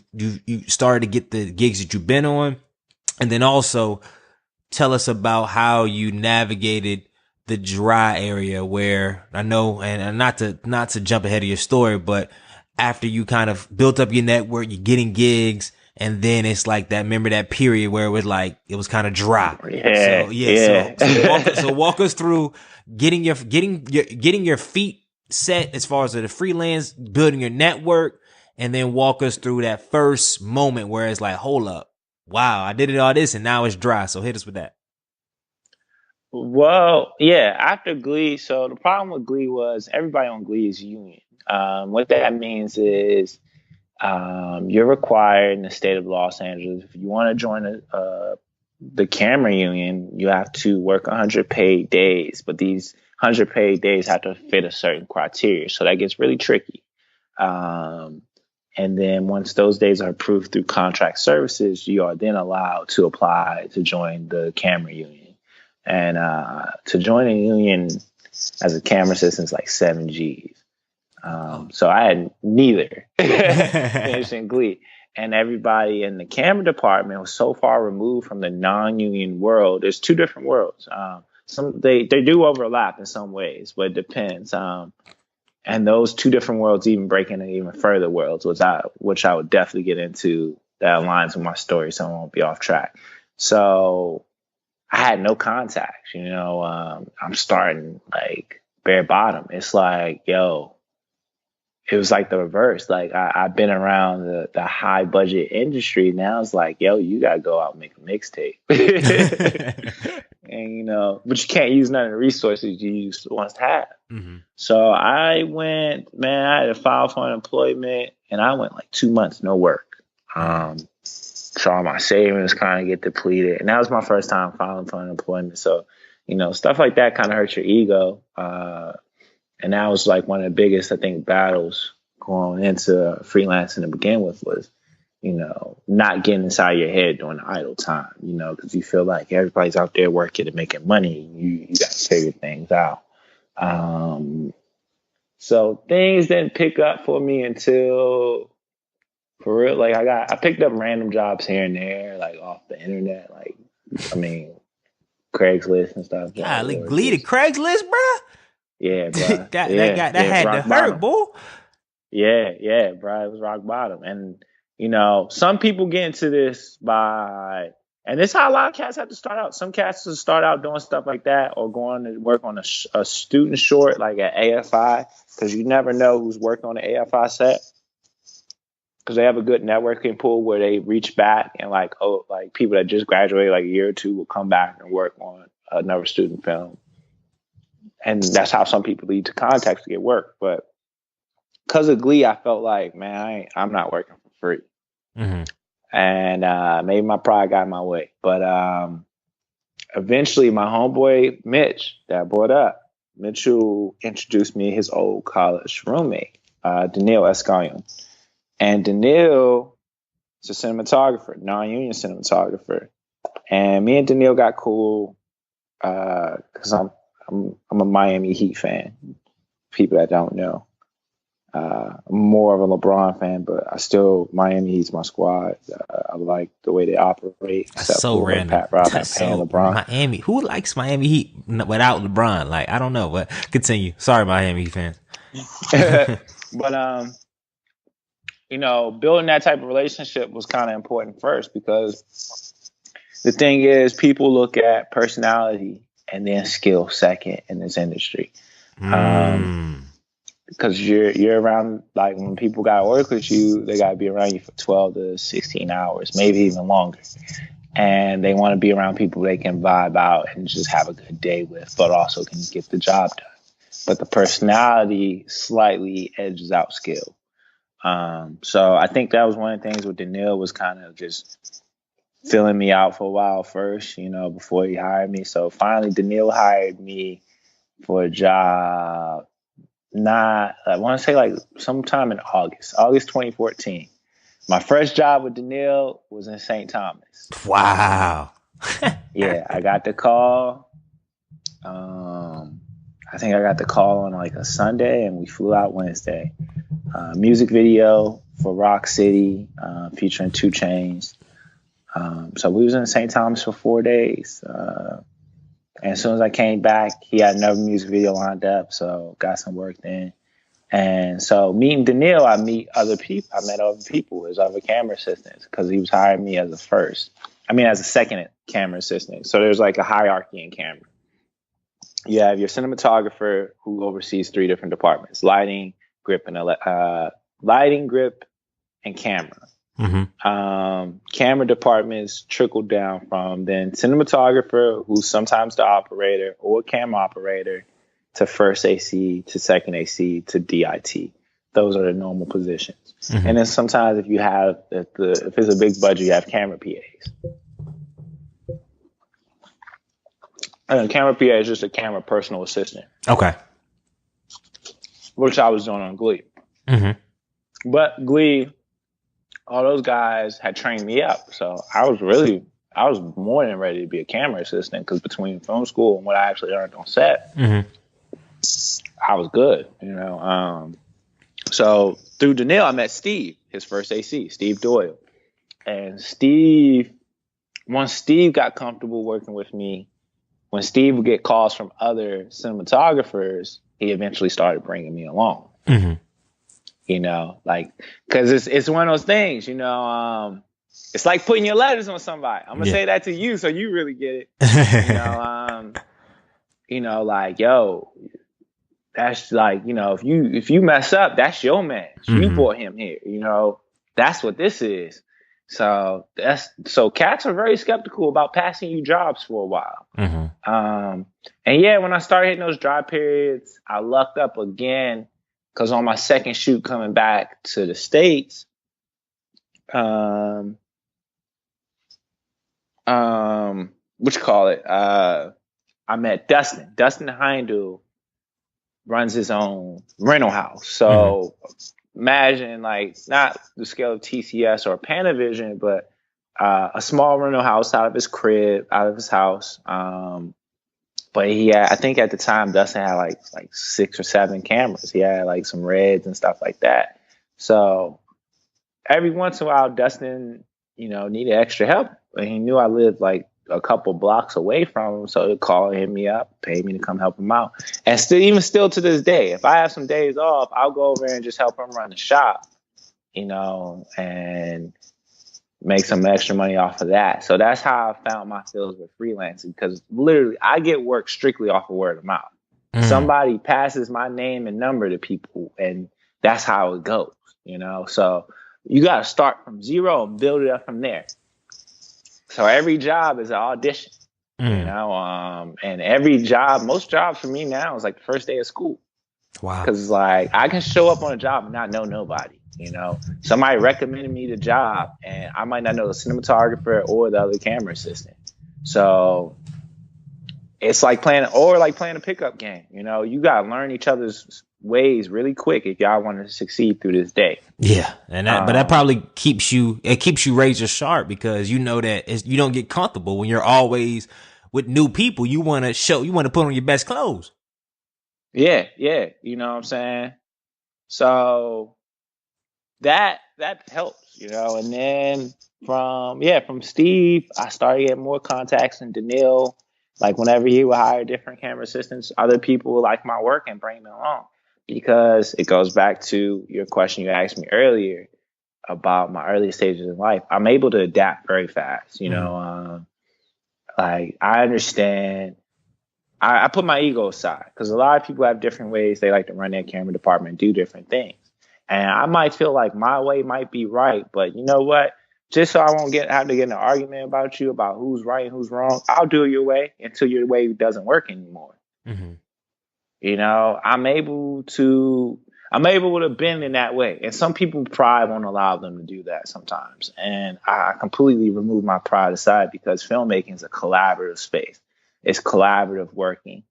started to get the gigs that you've been on. And then also tell us about how you navigated the dry area, where I know, and not to jump ahead of your story, but after you kind of built up your network, you're getting gigs, and then it's like that. Remember that period where it was kind of dry. So walk us through getting your feet set as far as the freelance, building your network, and then walk us through that first moment where it's like, hold up, wow, I did all this and now it's dry. So hit us with that. Well, yeah, after Glee, so the problem with Glee was everybody on Glee is union. What that means is you're required in the state of Los Angeles, if you want to join the camera union, you have to work 100 paid days, but these 100 paid days have to fit a certain criteria. So that gets really tricky. And then once those days are approved through contract services, you are then allowed to apply to join the camera union. And to join a union as a camera assistant is like 7 G's. So I had neither finished in Glee. and everybody in the camera department was so far removed from the non-union world. There's two different worlds. They do overlap in some ways, but it depends. And those two different worlds even break into even further worlds, which I would definitely get into, that aligns with my story, so I won't be off track. So I had no contacts, I'm starting like bare bottom. It's like, yo, it was like the reverse. Like I've been around the high budget industry. Now it's like, yo, you gotta go out and make a mixtape. And but you can't use none of the resources you used to once have. Mm-hmm. So I went, man, I had to file for unemployment, and I went like 2 months, no work. So all my savings kind of get depleted. And that was my first time filing for unemployment. So, stuff like that kind of hurts your ego. And that was like one of the biggest, I think, battles going into freelancing to begin with was, not getting inside your head during the idle time, because you feel like everybody's out there working and making money. You got to figure things out. So things didn't pick up for me until, for real, like I picked up random jobs here and there, like off the internet, Craigslist and stuff. Golly, Glee to Craigslist, bro. Yeah, bro. that had to hurt, boy. Yeah, bro. It was rock bottom. And, some people get into this by, and this is how a lot of cats have to start out. Some cats will start out doing stuff like that or going to work on a student short, like at AFI, because you never know who's working on the AFI set. Because they have a good networking pool where they reach back and like people that just graduated like a year or two will come back and work on another student film. And that's how some people lead to contacts to get work. But because of Glee, I felt like, man, I'm not working for free. Mm-hmm. And maybe my pride got in my way. But eventually my homeboy, Mitch, that I brought up, Mitchell introduced me his old college roommate, Daniil Escallion. And Daniil is a cinematographer, non-union cinematographer. And me and Daniil got cool because I'm a Miami Heat fan. People that don't know. I'm more of a LeBron fan, but Miami Heat's my squad. I like the way they operate. That's so random. Pat Riley, LeBron. Miami. Who likes Miami Heat without LeBron? Like, I don't know, but continue. Sorry, Miami Heat fans. But building that type of relationship was kind of important first, because the thing is, people look at personality and then skill second in this industry. Because you're around, like when people got to work with you, they got to be around you for 12 to 16 hours, maybe even longer. And they want to be around people they can vibe out and just have a good day with, but also can get the job done. But the personality slightly edges out skill. So I think that was one of the things with Daniil, was kind of just filling me out for a while first, before he hired me. So finally Daniil hired me for a job, I want to say like sometime in August 2014. My first job with Daniil was in St. Thomas. Wow. Yeah, I got the call. I think I got the call on like a Sunday, and we flew out Wednesday. Music video for Rock City, featuring 2 Chainz. So we was in St. Thomas for 4 days. And as soon as I came back, he had another music video lined up, so got some work then. And so meeting Daniil, I met other people as other camera assistants, because he was hiring me as a second camera assistant. So there's like a hierarchy in camera. You have your cinematographer, who oversees 3 different departments: lighting, grip, and camera. Mm-hmm. Camera departments trickle down from then cinematographer, who's sometimes the operator or camera operator, to first AC, to second AC, to DIT. Those are the normal positions. Mm-hmm. And then sometimes if it's a big budget, you have camera PAs. And a camera PA is just a camera personal assistant. Okay. Which I was doing on Glee. Mm-hmm. But Glee, all those guys had trained me up. So I was more than ready to be a camera assistant, because between film school and what I actually learned on set, mm-hmm. I was good, So through Daniil, I met Steve, his first AC, Steve Doyle. And once Steve got comfortable working with me, when Steve would get calls from other cinematographers, he eventually started bringing me along. Mm-hmm. You know, like, because it's one of those things, you know, it's like putting your letters on somebody. I'm gonna say that to you so you really get it. You know, like, yo, that's like, you know, if you mess up, that's your man. You brought him here, you know, that's what this is. So cats are very skeptical about passing you jobs for a while. And yeah, when I started hitting those dry periods, I lucked up again because on my second shoot coming back to the States, what you call it? I met Dustin. Dustin Heindel runs his own rental house. So imagine, like, not the scale of TCS or Panavision, but a small rental house out of his crib, out of his house. But he had, I think at the time, Dustin had like 6 or 7 cameras. He had like some Reds and stuff like that. So every once in a while, Dustin, you know, needed extra help. And he knew I lived like a couple blocks away from him. So he'd call and hit me up, pay me to come help him out. And still to this day, if I have some days off, I'll go over and just help him run the shop, you know, and make some extra money off of that. So that's how I found my feels with freelancing, because literally I get work strictly off of word of mouth. Somebody passes my name and number to people, and that's how it goes, you know. So you got to start from zero and build it up from there. So every job is an audition, you know, and every job, most jobs for me now is like the first day of school. Wow. Because like I can show up on a job and not know nobody. You know, somebody recommended me the job and I might not know the cinematographer or the other camera assistant. So it's like playing a pickup game. You know, you got to learn each other's ways really quick if y'all want to succeed through this day. Yeah. And but that probably keeps you razor sharp, because you know that you don't get comfortable when you're always with new people. You want to put on your best clothes. Yeah. You know what I'm saying? So that helps, you know. And then from Steve, I started getting more contacts, and Daniil, like whenever he would hire different camera assistants, other people would like my work and bring me along, because it goes back to your question you asked me earlier about my early stages in life. I'm able to adapt very fast, you know. Like I understand. I put my ego aside, because a lot of people have different ways they like to run their camera department, do different things. And I might feel like my way might be right, but you know what? Just so I won't have to get in an argument about you about who's right and who's wrong, I'll do it your way until your way doesn't work anymore. You know, I'm able to bend in that way. And some people, pride won't allow them to do that sometimes. And I completely remove my pride aside, because filmmaking is a collaborative space. It's collaborative working.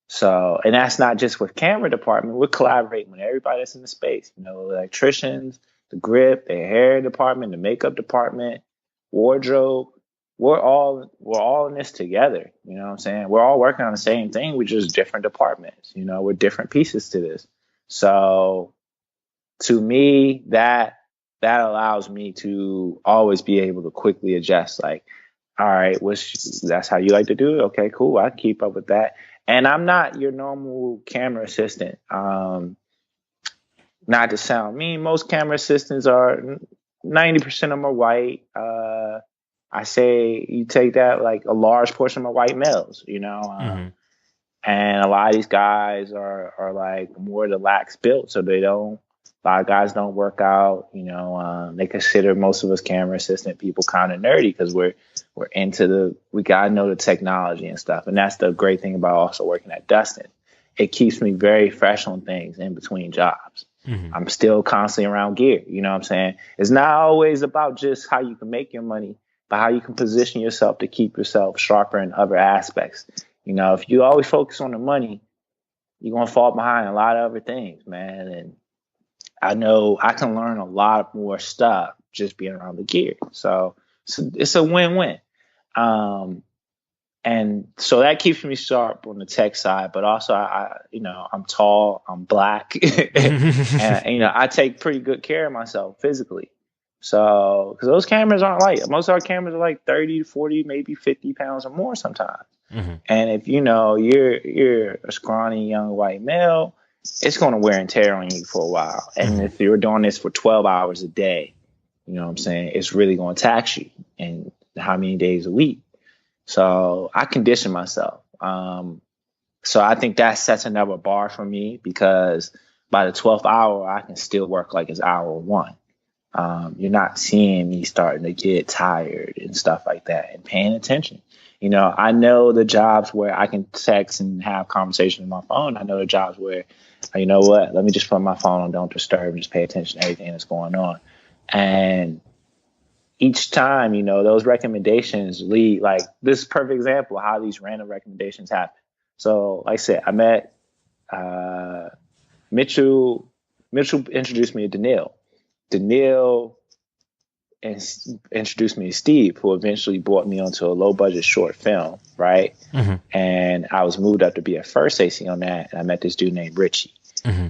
So, and that's not just with camera department. We're collaborating with everybody that's in the space. You know, electricians, the grip, the hair department, the makeup department, wardrobe. We're all in this together. You know what I'm saying? We're all working on the same thing. We're just different departments. You know, we're different pieces to this. So, to me, that allows me to always be able to quickly adjust. Like, all right, that's how you like to do it? Okay, cool. I can keep up with that. And I'm not your normal camera assistant. Not to sound mean, most camera assistants are 90% of them are white. I say you take that, like a large portion of them are white males, you know. And a lot of these guys are like more the lax built, so a lot of guys don't work out, you know. They consider most of us camera assistant people kind of nerdy, because we're into we gotta know the technology and stuff. And that's the great thing about also working at Dustin. It keeps me very fresh on things in between jobs. I'm still constantly around gear. You know what I'm saying? It's not always about just how you can make your money, but how you can position yourself to keep yourself sharper in other aspects. You know, if you always focus on the money, you're going to fall behind a lot of other things, man. And I know I can learn a lot more stuff just being around the gear. So it's a win-win. And so that keeps me sharp on the tech side, but also I'm tall, I'm black, and you know, I take pretty good care of myself physically. So, because those cameras aren't light. Most of our cameras are like 30, 40, maybe 50 pounds or more sometimes. And if you're a scrawny young white male, it's going to wear and tear on you for a while. And if you're doing this for 12 hours a day, you know what I'm saying, it's really going to tax you. And how many days a week? So I condition myself. So I think that sets another bar for me, because by the 12th hour, I can still work like it's hour one. You're not seeing me starting to get tired and stuff like that, and paying attention. I know the jobs where I can text and have conversations on my phone. I know the jobs where, you know what, let me just put my phone on don't disturb and just pay attention to everything that's going on. And each time, those recommendations lead, like this is a perfect example of how these random recommendations happen. So like I said, I met Mitchell. Mitchell introduced me to Daniil. Daniil introduced me to Steve, who eventually brought me onto a low budget short film, right? And I was moved up to be a first AC on that, and I met this dude named Richie.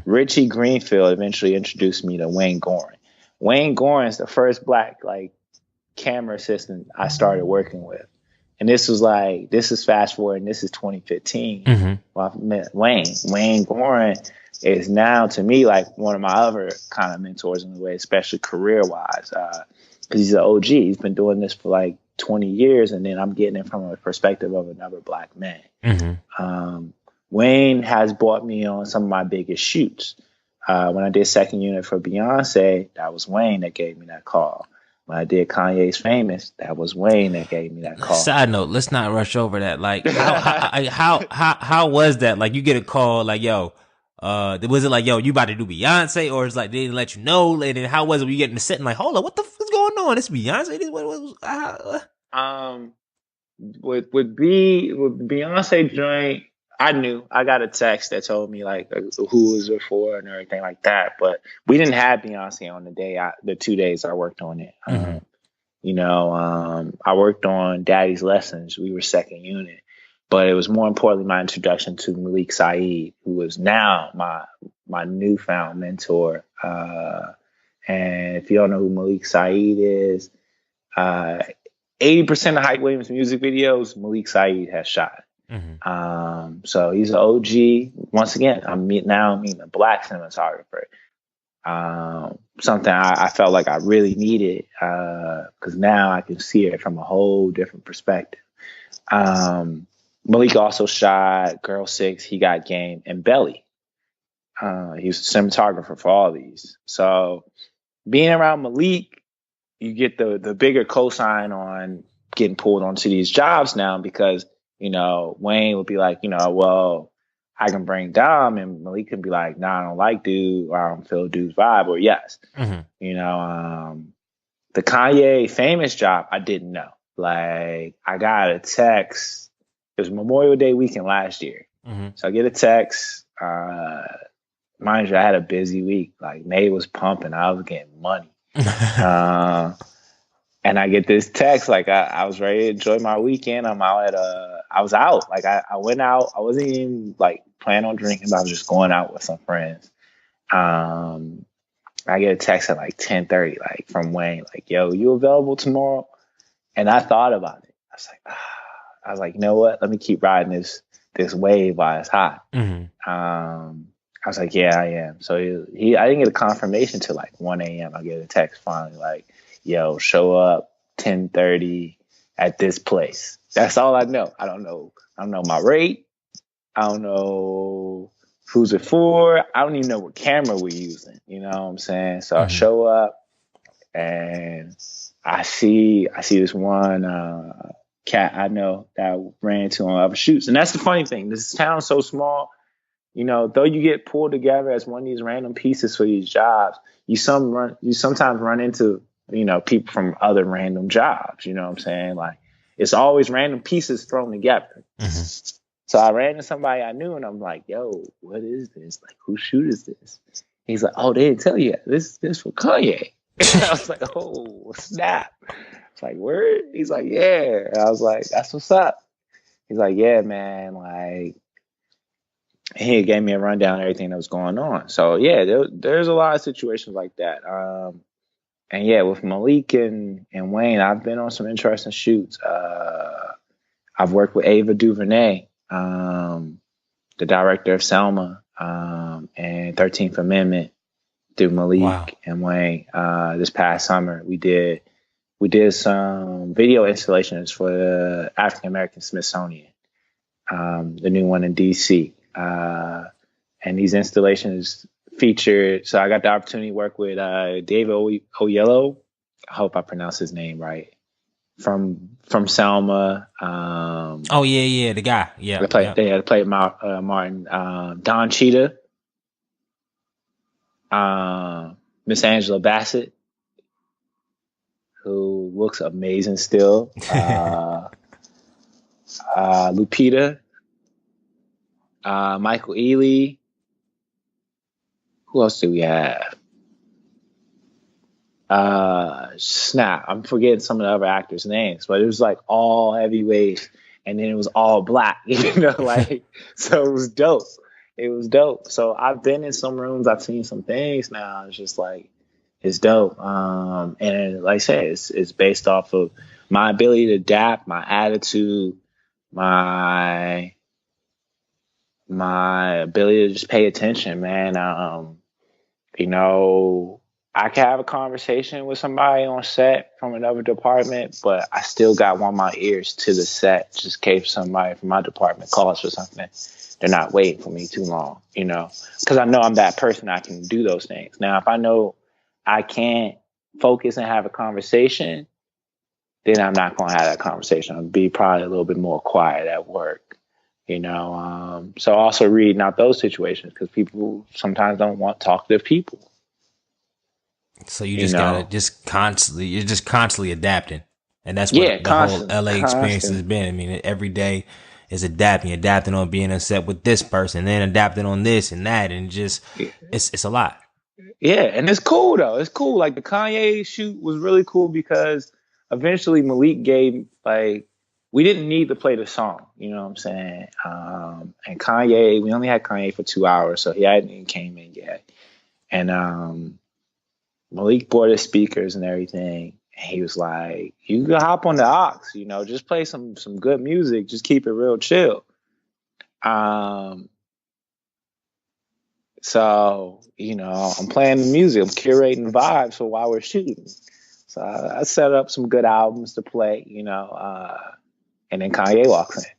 Richie Greenfield eventually introduced me to Wayne Gorin. Wayne Gorin's the first black camera assistant I started working with. And this is fast forward, and this is 2015. Well, I met Wayne. Wayne Gorin is now, to me, like one of my other kind of mentors in a way, especially career-wise, because he's an OG. He's been doing this for like 20 years, and then I'm getting it from a perspective of another black man. Wayne has brought me on some of my biggest shoots. When I did second unit for Beyonce, that was Wayne that gave me that call. When I did Kanye's Famous, that was Wayne that gave me that call. Side note, let's not rush over that. Like, how was that? Like, you get a call, like, yo, was it like, yo, you about to do Beyonce, or it's like they didn't let you know? And then how was it? Were you getting to sit and like, hold on, what the fuck is going on? This Beyonce? With Beyonce joint, I knew. I got a text that told me like who was it for and everything like that. But we didn't have Beyonce on the 2 days I worked on it. I worked on Daddy's Lessons. We were second unit, but it was more importantly my introduction to Malik Saeed, who is now my newfound mentor. And if you don't know who Malik Saeed is, 80% of Hype Williams music videos Malik Saeed has shot. So he's an OG. Once again, I'm meeting a black cinematographer. Something I felt like I really needed, because now I can see it from a whole different perspective. Malik also shot Girl 6, He Got Game, and Belly. He was a cinematographer for all these. So being around Malik, you get the bigger cosign on getting pulled onto these jobs now, because Wayne would be like, well, I can bring Dom, and Malik can be like, nah, I don't like dude, or I don't feel dude's vibe, or yes. The Kanye Famous job, I didn't know. Like, I got a text. It was Memorial Day weekend last year. So I get a text. Mind you, I had a busy week. Like, May was pumping. I was getting money. And I get this text, like I was ready to enjoy my weekend. I was out. Like I went out. I wasn't even like planning on drinking, but I was just going out with some friends. I get a text at like 10:30, like from Wayne, like, yo, you available tomorrow? And I thought about it. I was like, you know what? Let me keep riding this wave while it's hot. I was like, yeah, I am. So I didn't get a confirmation till like 1 a.m. I get a text finally like, yo, show up 10:30 at this place. That's all I know. I don't know my rate. I don't know who's it for. I don't even know what camera we're using. You know what I'm saying? So I show up and I see this one cat I know that I ran into on other shoots. And that's the funny thing. This town's so small. Though you get pulled together as one of these random pieces for these jobs, you sometimes run into people from other random jobs. You know what I'm saying? Like, it's always random pieces thrown together. So I ran into somebody I knew, and I'm like, yo, what is this? Like, whose shoot is this? He's like, oh, they didn't tell you yet. This for Kanye. And I was like, oh, snap. It's like, word? He's like, yeah. And I was like, that's what's up. He's like, yeah, man. Like, he gave me a rundown of everything that was going on. So, yeah, there's a lot of situations like that. yeah, with Malik and Wayne, I've been on some interesting shoots. I've worked with Ava DuVernay, the director of Selma, and 13th Amendment, through Wow. Malik and Wayne. This past summer, we did some video installations for the African American Smithsonian, the new one in DC. And these installations featured. So I got the opportunity to work with David Oyelowo. I hope I pronounced his name right. From Selma. Oh yeah, the guy. Yeah, They had played Martin. Don Cheetah. Miss Angela Bassett, who looks amazing still. Lupita. Michael Ealy. Who else do we have? Snap. I'm forgetting some of the other actors' names, but it was like all heavyweights, and then it was all black, like, so it was dope. It was dope. So I've been in some rooms, I've seen some things now. It's just like, it's dope. And like I said, it's based off of my ability to adapt, my attitude, my ability to just pay attention, man. I can have a conversation with somebody on set from another department, but I still want my ears to the set, just in case somebody from my department calls for something. They're not waiting for me too long, because I know I'm that person. I can do those things. Now, if I know I can't focus and have a conversation, then I'm not going to have that conversation. I'll be probably a little bit more quiet at work, So also reading out those situations, because people sometimes don't want talkative people. So you just gotta you're just constantly adapting. And that's what the whole LA experience has been. I mean, every day is adapting on being on set with this person, then adapting on this and that, and just, it's a lot. Yeah, and it's cool though. It's cool. Like the Kanye shoot was really cool because eventually Malik gave, like, we didn't need to play the song, you know what I'm saying? And Kanye, we only had Kanye for 2 hours, so he hadn't even came in yet. And Malik bought his speakers and everything. And he was like, you can hop on the aux, just play some good music, just keep it real chill. So, I'm playing the music, I'm curating vibes for while we're shooting. So I set up some good albums to play, and then Kanye walks in.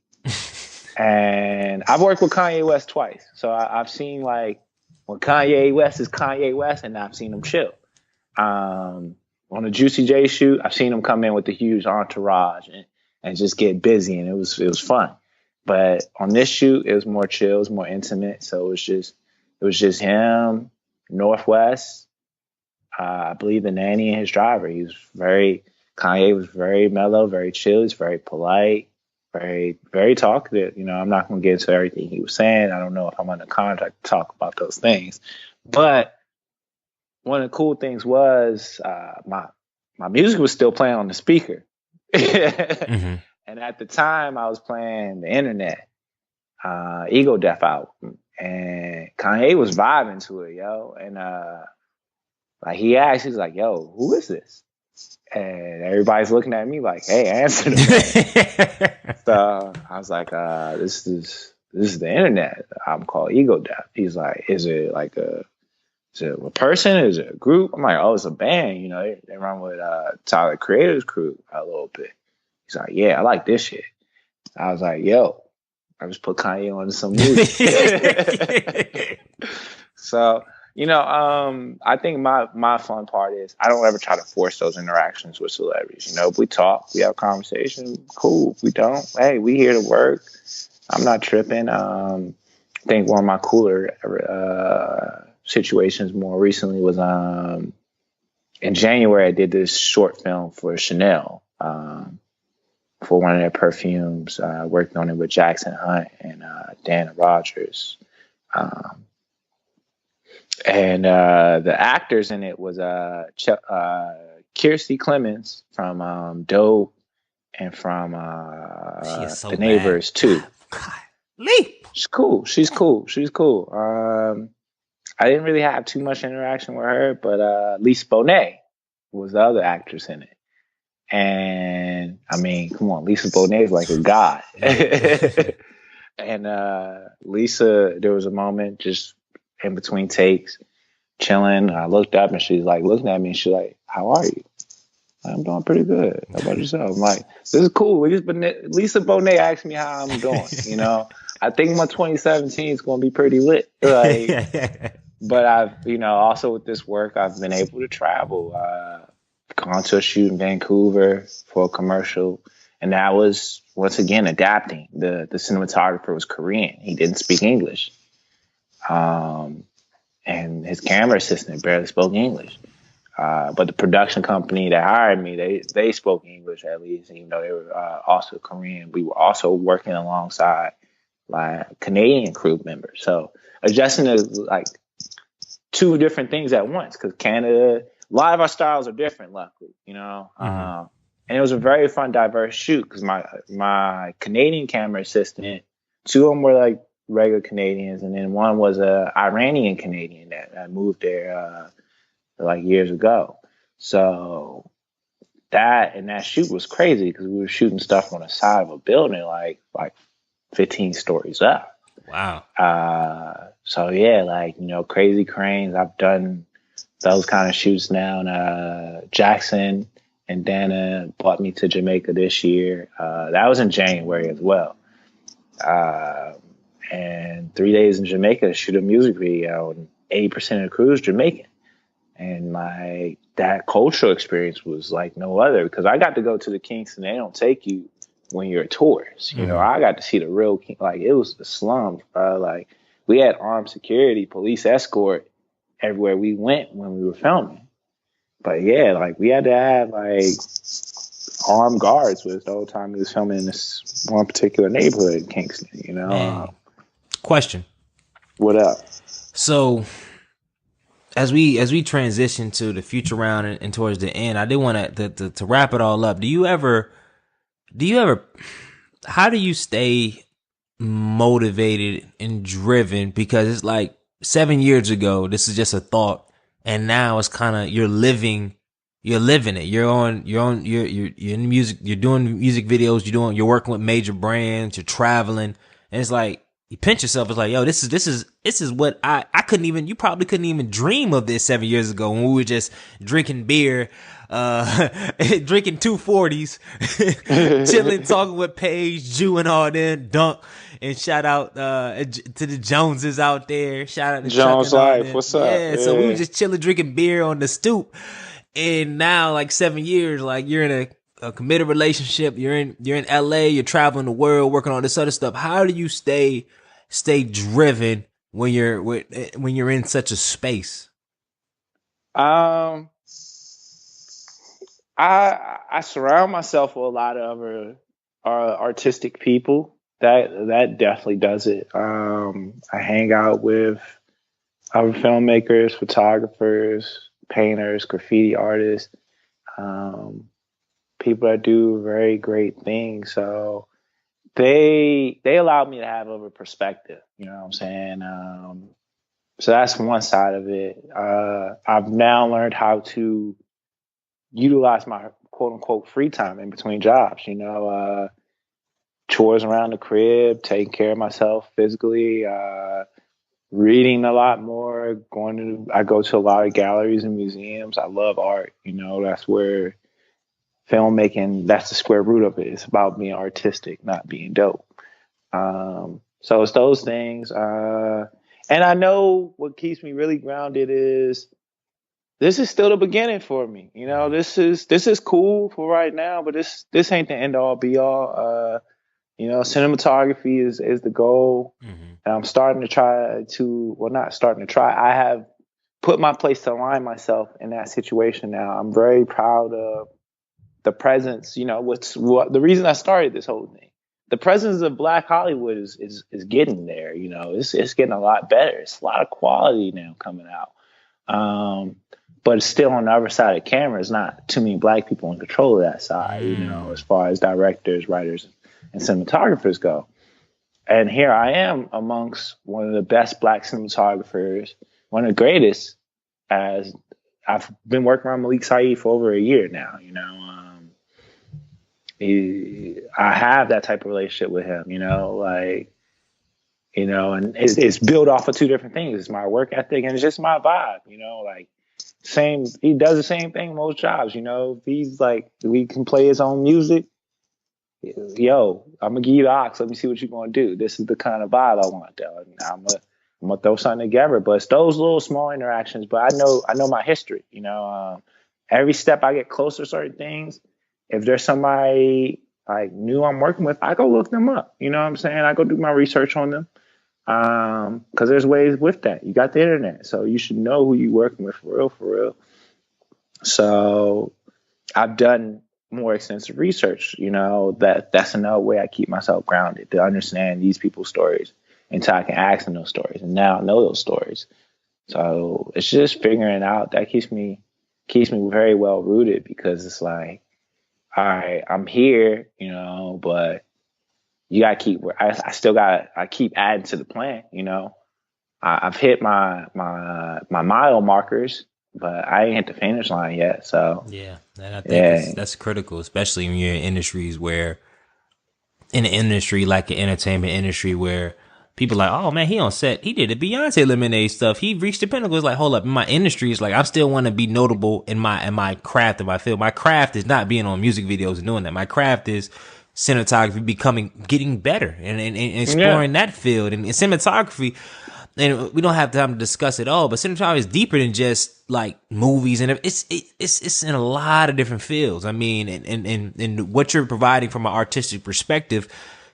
And I've worked with Kanye West twice. So I've seen, like, when Kanye West is Kanye West, and I've seen him chill. On the Juicy J shoot, I've seen him come in with a huge entourage and just get busy, and it was fun. But on this shoot, it was more chill, it was more intimate. So it was just him, Northwest, I believe the nanny and his driver. Kanye was very mellow, very chill. He's very polite, very, very talkative. I'm not going to get into everything he was saying. I don't know if I'm under contract to talk about those things. But one of the cool things was my music was still playing on the speaker. Mm-hmm. And at the time, I was playing the Internet, Ego Death album. And Kanye was vibing to it, yo. And like, he asked, he was like, yo, who is this? And everybody's looking at me like, hey, answer the phone. So I was like, this is the Internet. I'm called Ego Death. He's like, is it a person? Is it a group? I'm like, oh, it's a band. They run with Tyler Creator's crew a little bit. He's like, yeah, I like this shit. I was like, yo, I just put Kanye on some music. So, I think my fun part is I don't ever try to force those interactions with celebrities. If we talk, we have a conversation, cool. If we don't, hey, we here to work. I'm not tripping. I think one of my cooler situations more recently was in January. I did this short film for Chanel. For one of their perfumes, worked on it with Jackson Hunt and Dana Rogers. And the actors in it was Kirstie Clemens from Dope and from so The Neighbors too. She's cool. I didn't really have too much interaction with her, but Lisa Bonet was the other actress in it. And I mean, come on, Lisa Bonet is like a god. And Lisa, there was a moment just in between takes, chilling. I looked up and she's like looking at me and she's like, "How are you?" I'm doing pretty good. How about yourself? I'm like, this is cool. Lisa Bonet asked me how I'm doing. You know, I think my 2017 is going to be pretty lit. Like, but I've, you know, also with this work, I've been able to travel. Gone to a shoot in Vancouver for a commercial, and that was once again adapting. The cinematographer was Korean. He didn't speak English, and his camera assistant barely spoke English. But the production company that hired me, they spoke English at least, even though they were also Korean. We were also working alongside like Canadian crew members, so adjusting to like two different things at once because Canada. A lot of our styles are different, luckily, you know. And it was a very fun, diverse shoot because my Canadian camera assistant, two of them were like regular Canadians, and then one was a Iranian Canadian that moved there like years ago. So that shoot was crazy because we were shooting stuff on the side of a building, like 15 stories up. Wow. So yeah, like, you know, crazy cranes. I've done those kind of shoots now. And Jackson and Dana brought me to Jamaica this year. That was in January as well. And 3 days in Jamaica to shoot a music video, and 80% of the crew is Jamaican. And like that cultural experience was like no other because I got to go to the Kingston. They don't take you when you're a tourist. You know, I got to see the real, like it was the slums, bro. Like we had armed security, police escort everywhere we went when we were filming. But yeah, like we had to have like armed guards with us the whole time we was filming in this one particular neighborhood in Kingston, you know. Question. What up? So as we transition to the future round and towards the end, I did want to wrap it all up. Do you ever how do you stay motivated and driven? Because it's like 7 years ago, this is just a thought, and now it's kind of you're living it. You're in music. You're doing music videos. You're working with major brands. You're traveling, and it's like you pinch yourself. It's like, yo, this is what I couldn't even. You probably couldn't even dream of this 7 years ago when we were just drinking beer, drinking 240s, chilling, talking with Paige, Jew, and all that. Dunk. And shout out to the Joneses out there. Shout out to Jones Life. What's up? Yeah, so we were just chilling, drinking beer on the stoop. And now, like 7 years, like you're in a committed relationship. You're in LA. You're traveling the world, working on this other stuff. How do you stay driven when you're in such a space? I surround myself with a lot of other artistic people. That definitely does it. I hang out with other filmmakers, photographers, painters, graffiti artists, people that do very great things. So they allow me to have other perspective. You know what I'm saying? So that's one side of it. I've now learned how to utilize my quote unquote free time in between jobs. You know. Chores around the crib, taking care of myself physically, reading a lot more, I go to a lot of galleries and museums. I love art, you know, that's where filmmaking, that's the square root of it. It's about being artistic, not being dope. So it's those things. And I know what keeps me really grounded is this is still the beginning for me. You know, this is cool for right now, but this ain't the end all be all. You know, cinematography is the goal. And I'm starting to not starting to try. I have put my place to align myself in that situation now. I'm very proud of the presence, you know, the reason I started this whole thing. The presence of Black Hollywood is getting there, you know, it's getting a lot better. It's a lot of quality now coming out. But it's still on the other side of the camera. It's not too many Black people in control of that side, you know, as far as directors, writers, and cinematographers go. And here I am amongst one of the best Black cinematographers, one of the greatest, as I've been working around Malik Saeed for over a year now. I have that type of relationship with him. And it's built off of two different things. It's my work ethic and it's just my vibe. Same. He does the same thing most jobs. If he's like, we can play his own music. Yo, I'm gonna give you the ox. Let me see what you're gonna do. This is the kind of vibe I want, though. I'm gonna throw something together. But it's those little small interactions. But I know my history. Every step I get closer to certain things. If there's somebody like new I'm working with, I go look them up. You know what I'm saying? I go do my research on them. Because there's ways with that. You got the internet, so you should know who you're working with for real. So I've done more extensive research. That's another way I keep myself grounded, to understand these people's stories until I can ask them those stories, and now I know those stories. So it's just figuring out that keeps me very well rooted, because it's like, all right, I'm here, but you gotta keep. I keep adding to the plan. I've hit my mile markers, but I ain't hit the finish line yet. So yeah, and I think that's critical, especially when you're in industries where, in an industry like an entertainment industry, where people are like, oh man, he on set, he did the Beyonce Lemonade stuff, he reached the pinnacle. It's like, hold up, in my industry, it's like, I still want to be notable in my craft, in my field. My craft is not being on music videos and doing that. My craft is cinematography, getting better and exploring that field and cinematography. And we don't have time to discuss it all, but cinematography is deeper than just like movies, and it's in a lot of different fields. I mean, and what you're providing from an artistic perspective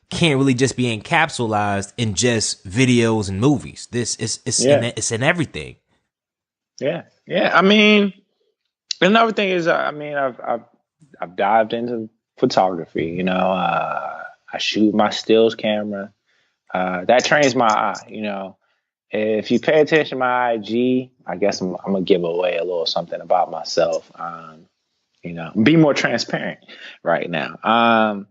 can't really just be encapsulated in just videos and movies. It's in everything. Yeah. I mean, another thing is, I've dived into photography. I shoot my stills camera. That trains my eye. If you pay attention to my IG, I guess I'm gonna give away a little something about myself. Be more transparent right now.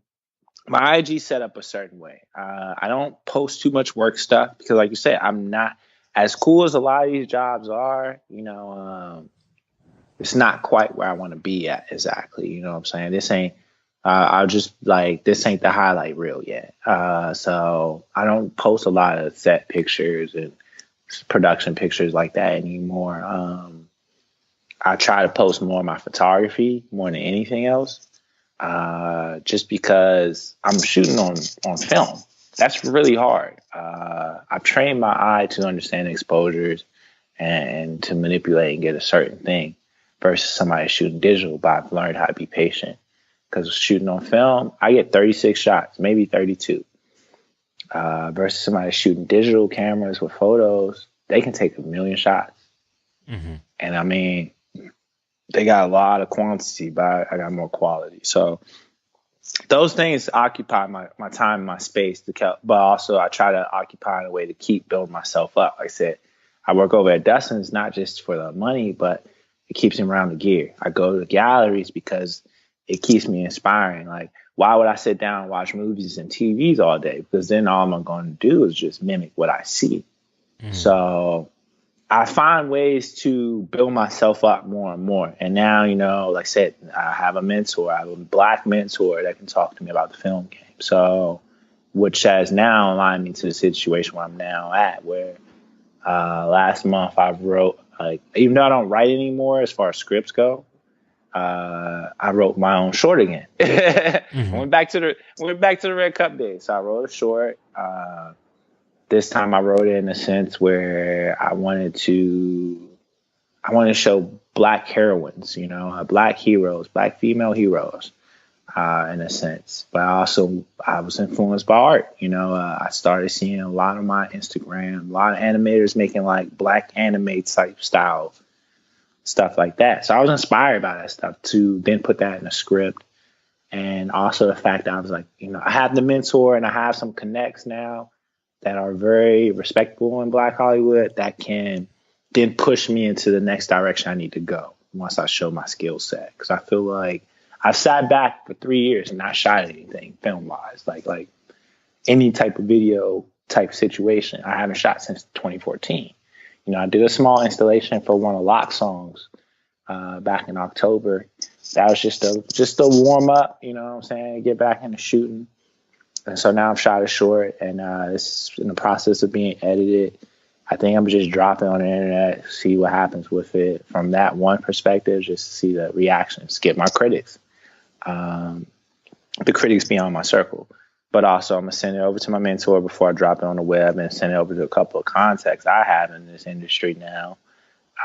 My IG set up a certain way. I don't post too much work stuff because, like you said, I'm not as cool as a lot of these jobs are. It's not quite where I want to be at exactly. You know what I'm saying? This ain't. This ain't the highlight reel yet. So I don't post a lot of set pictures and production pictures like that anymore. I try to post more of my photography more than anything else. Just because I'm shooting on film. That's really hard. I've trained my eye to understand exposures and to manipulate and get a certain thing versus somebody shooting digital, but I've learned how to be patient. Because shooting on film, I get 36 shots, maybe 32. Versus somebody shooting digital cameras with photos, they can take 1 million shots. Mm-hmm. And I mean, they got a lot of quantity, but I got more quality. So those things occupy my time and my space, but also I try to occupy in a way to keep building myself up. Like I said, I work over at Dustin's not just for the money, but it keeps me around the gear. I go to the galleries because it keeps me inspiring. Like, why would I sit down and watch movies and TVs all day? Because then all I'm going to do is just mimic what I see. Mm. So I find ways to build myself up more and more. And now, like I said, I have a mentor. I have a Black mentor that can talk to me about the film game. So, which has now aligned me to the situation where I'm now at, where last month I wrote, even though I don't write anymore as far as scripts go, I wrote my own short again. Mm-hmm. Went back to the Red Cup days. So I wrote a short. This time I wrote it in a sense where I wanted to show Black heroines, Black heroes, Black female heroes, in a sense. But I was influenced by art. I started seeing a lot of my Instagram, a lot of animators making like Black anime type style stuff like that. So I was inspired by that stuff to then put that in a script. And also the fact that I was like, I have the mentor and I have some connects now that are very respectable in Black Hollywood that can then push me into the next direction I need to go once I show my skill set. Because I feel like I've sat back for 3 years and not shot anything film wise, like any type of video type situation. I haven't shot since 2014. I did a small installation for one of Locke's songs back in October. That was just a warm up, you know what I'm saying? Get back into shooting. And so now I've shot a short, and it's in the process of being edited. I think I'm just dropping on the internet, see what happens with it from that one perspective, just to see the reactions, get my critics. The critics beyond my circle. But also I'm going to send it over to my mentor before I drop it on the web, and send it over to a couple of contacts I have in this industry now,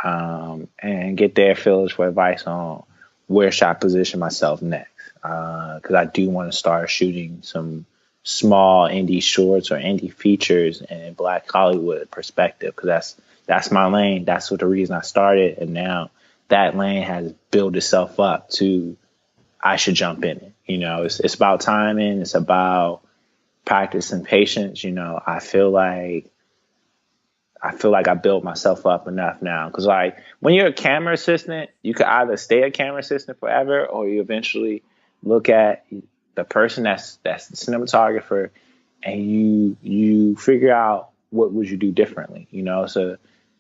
and get their feelings for advice on where should I position myself next. Because I do want to start shooting some small indie shorts or indie features in Black Hollywood perspective, because that's my lane. That's what the reason I started, and now that lane has built itself up to I should jump in it. You know, it's about timing. It's about practice and patience. You know, I feel like I built myself up enough now, because like when you're a camera assistant, you could either stay a camera assistant forever, or you eventually look at the person that's the cinematographer, and you figure out what would you do differently. You know,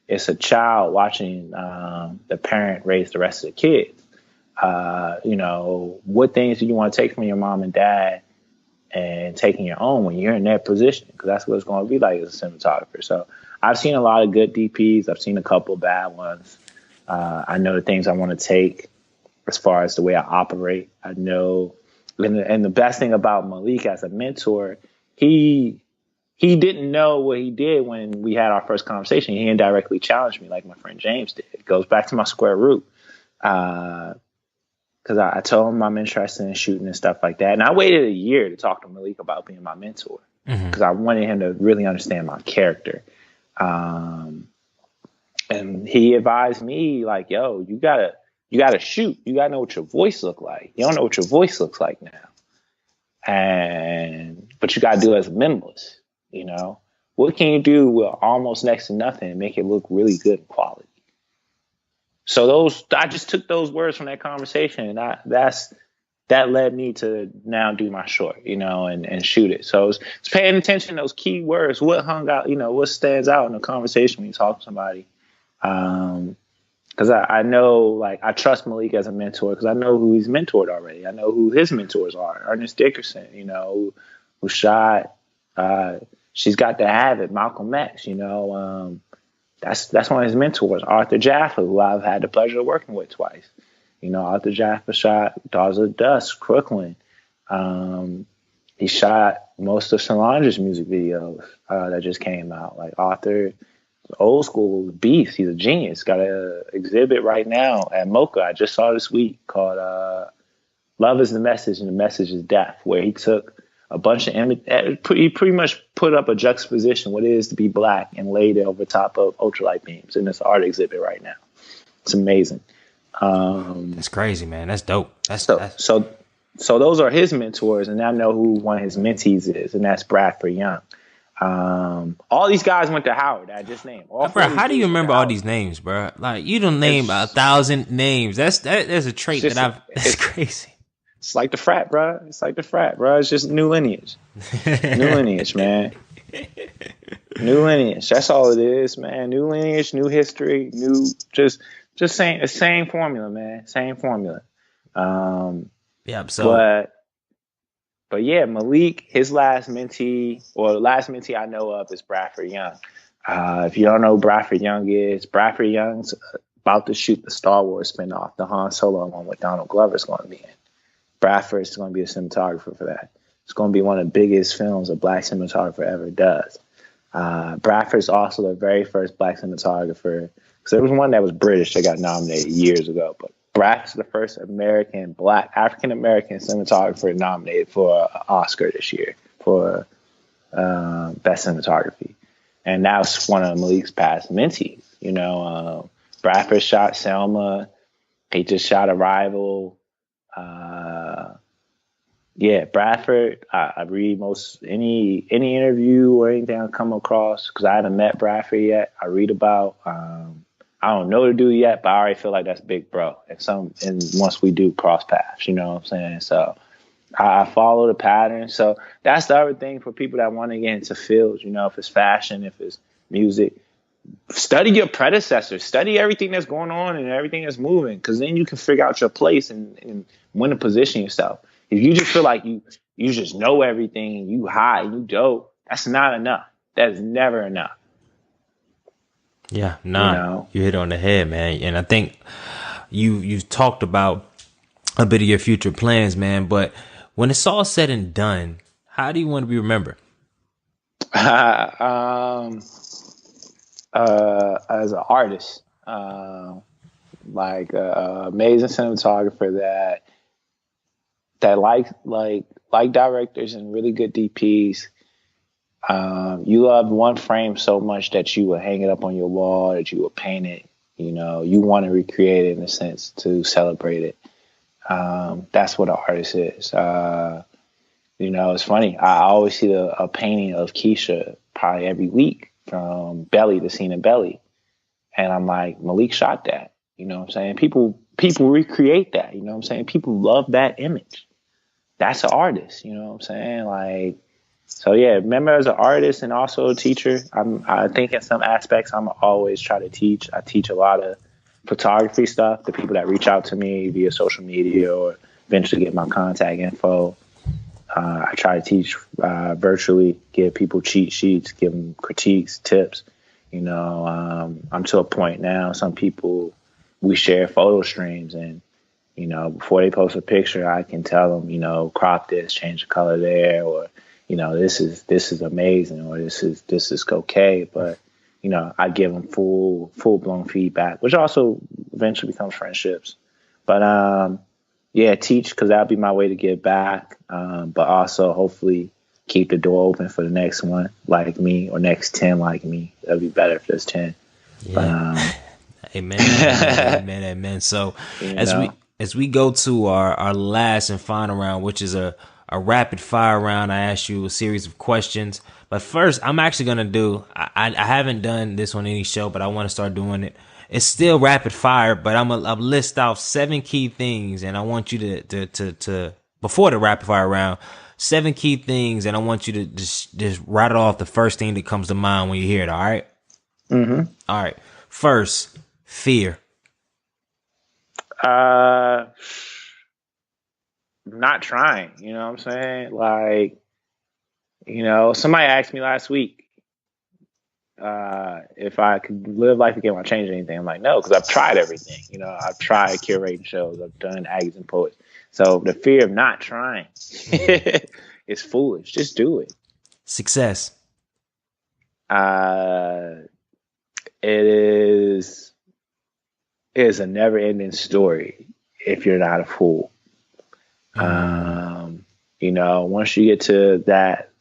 it's a child watching the parent raise the rest of the kids. You know, what things do you want to take from your mom and dad and taking your own when you're in that position? Because that's what it's going to be like as a cinematographer. So I've seen a lot of good DPs. I've seen a couple of bad ones. I know the things I want to take as far as the way I operate. I know, and the best thing about Malik as a mentor, he didn't know what he did when we had our first conversation. He indirectly challenged me like my friend James did. It goes back to my square root. Because I told him I'm interested in shooting and stuff like that. And I waited a year to talk to Malik about being my mentor, because I wanted him to really understand my character. And he advised me like, yo, you gotta shoot. You gotta know what your voice look like. You don't know what your voice looks like now. But you gotta do it as a minimalist, you know? What can you do with almost next to nothing and make it look really good in quality? So I just took those words from that conversation, and that led me to now do my short, you know, and shoot it. So it's paying attention to those key words, what hung out, you know, what stands out in a conversation when you talk to somebody. Because I know, like, I trust Malik as a mentor because I know who he's mentored already. I know who his mentors are. Ernest Dickerson, you know, who shot She's Got to Have It, Malcolm X, you know. That's one of his mentors, Arthur Jaffa, who I've had the pleasure of working with twice. You know, Arthur Jaffa shot Daughters of Dusk, Crooklyn. He shot most of Solange's music videos that just came out. Like Arthur, old school beast. He's a genius. Got an exhibit right now at Mocha I just saw this week called Love is the Message and the Message is Death, where he took a bunch of he pretty much put up a juxtaposition what it is to be Black and laid it over top of ultralight beams in this art exhibit right now. It's amazing. That's crazy, man. That's dope. So those are his mentors, and I know who one of his mentees is, and that's Bradford Young. All these guys went to Howard. I just named. Bro, how do you remember all these names, bro? Like, you don't name 1,000 names. That's a trait that's crazy. It's like the frat, bro. It's just new lineage. New lineage, man. New lineage. That's all it is, man. New lineage, new history, just same formula, man. Same formula. But yeah, Malik, his last mentee, or the last mentee I know of, is Bradford Young. If you don't know who Bradford Young is, Bradford Young's about to shoot the Star Wars spinoff, the Han Solo one with Donald Glover's going to be in. Bradford's going to be a cinematographer for that. It's going to be one of the biggest films a Black cinematographer ever does. Bradford's also the very first Black cinematographer, because there was one that was British that got nominated years ago, but Bradford's the first Black African-American cinematographer nominated for an Oscar this year for Best Cinematography. And that was one of Malik's past mentees. You know, Bradford shot Selma. He just shot Arrival. Bradford, I read most any interview or anything I come across, because I haven't met Bradford yet. I read about. I don't know the dude yet, but I already feel like that's big bro. And once we do cross paths, you know what I'm saying? So I follow the pattern. So that's the other thing for people that want to get into fields. You know, if it's fashion, if it's music, study your predecessors, study everything that's going on and everything that's moving, because then you can figure out your place and when to position yourself. If you just feel like you just know everything and you high and you dope, that's not enough. That's never enough. Yeah, nah, you hit on the head, man. And I think you've talked about a bit of your future plans, man. But when it's all said and done, how do you want to be remembered? As an artist, like amazing cinematographer that like directors and really good DPs. You loved one frame so much that you would hang it up on your wall, that you would paint it. You know, you want to recreate it in a sense to celebrate it. That's what an artist is. You know, it's funny. I always see a painting of Keisha probably every week from belly to scene of belly. And I'm like, Malik shot that. You know what I'm saying? People recreate that. You know what I'm saying? People love that image. That's an artist. You know what I'm saying? Like, so yeah, remember as an artist and also a teacher, I think in some aspects I'm always try to teach. I teach a lot of photography stuff to people that reach out to me via social media or eventually get my contact info. I try to teach virtually, give people cheat sheets, give them critiques, tips. You know, I'm to a point now, some people, we share photo streams, and, you know, before they post a picture, I can tell them, you know, crop this, change the color there, or, you know, this is amazing, or this is okay. But, you know, I give them full blown feedback, which also eventually becomes friendships. But, yeah, teach, because that'll be my way to give back. But also hopefully keep the door open for the next one like me, or next 10 like me. That'd be better if there's 10. Yeah. Amen. Amen. So as we go to our last and final round, which is a rapid fire round, I ask you a series of questions. But first, I'm actually going to do, I haven't done this on any show, but I want to start doing it. It's still rapid fire, but I'll list off 7 key things, and I want you to before the rapid fire round, 7 key things, and I want you to just write it off the first thing that comes to mind when you hear it. All right. Mm-hmm. All right. First, fear. Not trying. You know what I'm saying? Like, you know, somebody asked me last week if I could live life again, would I change anything? I'm like, no, because I've tried everything. You know, I've tried curating shows, I've done Aggies and Poets. So the fear of not trying is foolish. Just do it. Success. It is a never-ending story if you're not a fool. You know, once you get to that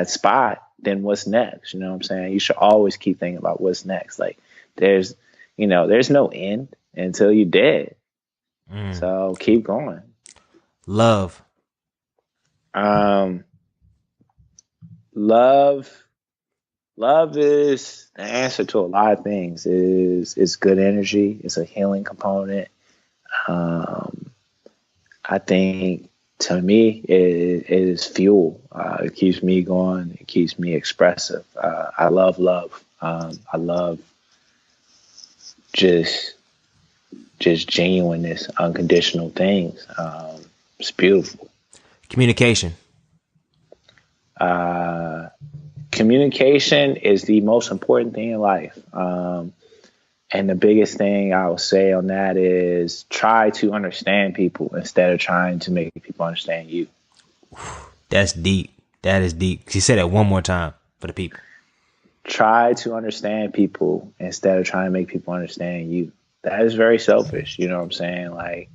spot, then what's next? You know what I'm saying? You should always keep thinking about what's next. Like there's no end until you're dead. So keep going. Love. Love is the answer to a lot of things. It's good energy. It's a healing component. I think to me it is fuel. It keeps me going. It keeps me expressive. I love love. I love just genuineness, unconditional things. It's beautiful. Communication. Communication is the most important thing in life. And the biggest thing I would say on that is try to understand people instead of trying to make people understand you. That's deep. That is deep. She said that one more time for the people. Try to understand people instead of trying to make people understand you. That is very selfish. You know what I'm saying? Like,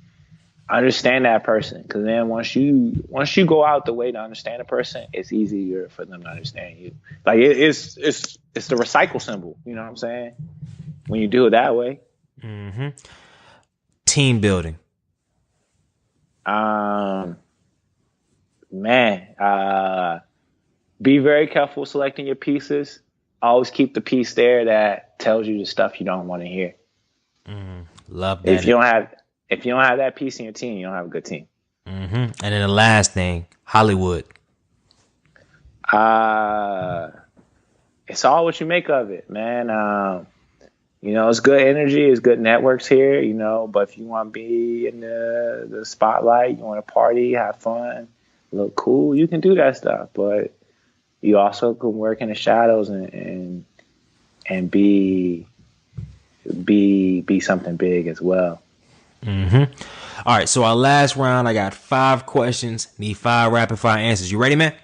understand that person, because then once you go out the way to understand a person, it's easier for them to understand you. Like it's the recycle symbol. You know what I'm saying? When you do it that way. Mm-hmm. Team building. Be very careful selecting your pieces. Always keep the piece there that tells you the stuff you don't want to hear. Love that. If you don't have that piece in your team, you don't have a good team. Mm-hmm. And then the last thing, Hollywood. it's all what you make of it, man. It's good energy, it's good networks here, but if you want to be in the spotlight, you want to party, have fun, look cool, you can do that stuff. But you also can work in the shadows and be something big as well. Mm-hmm. All right, so our last round, I got 5 questions, need 5 rapid fire answers. You ready, man?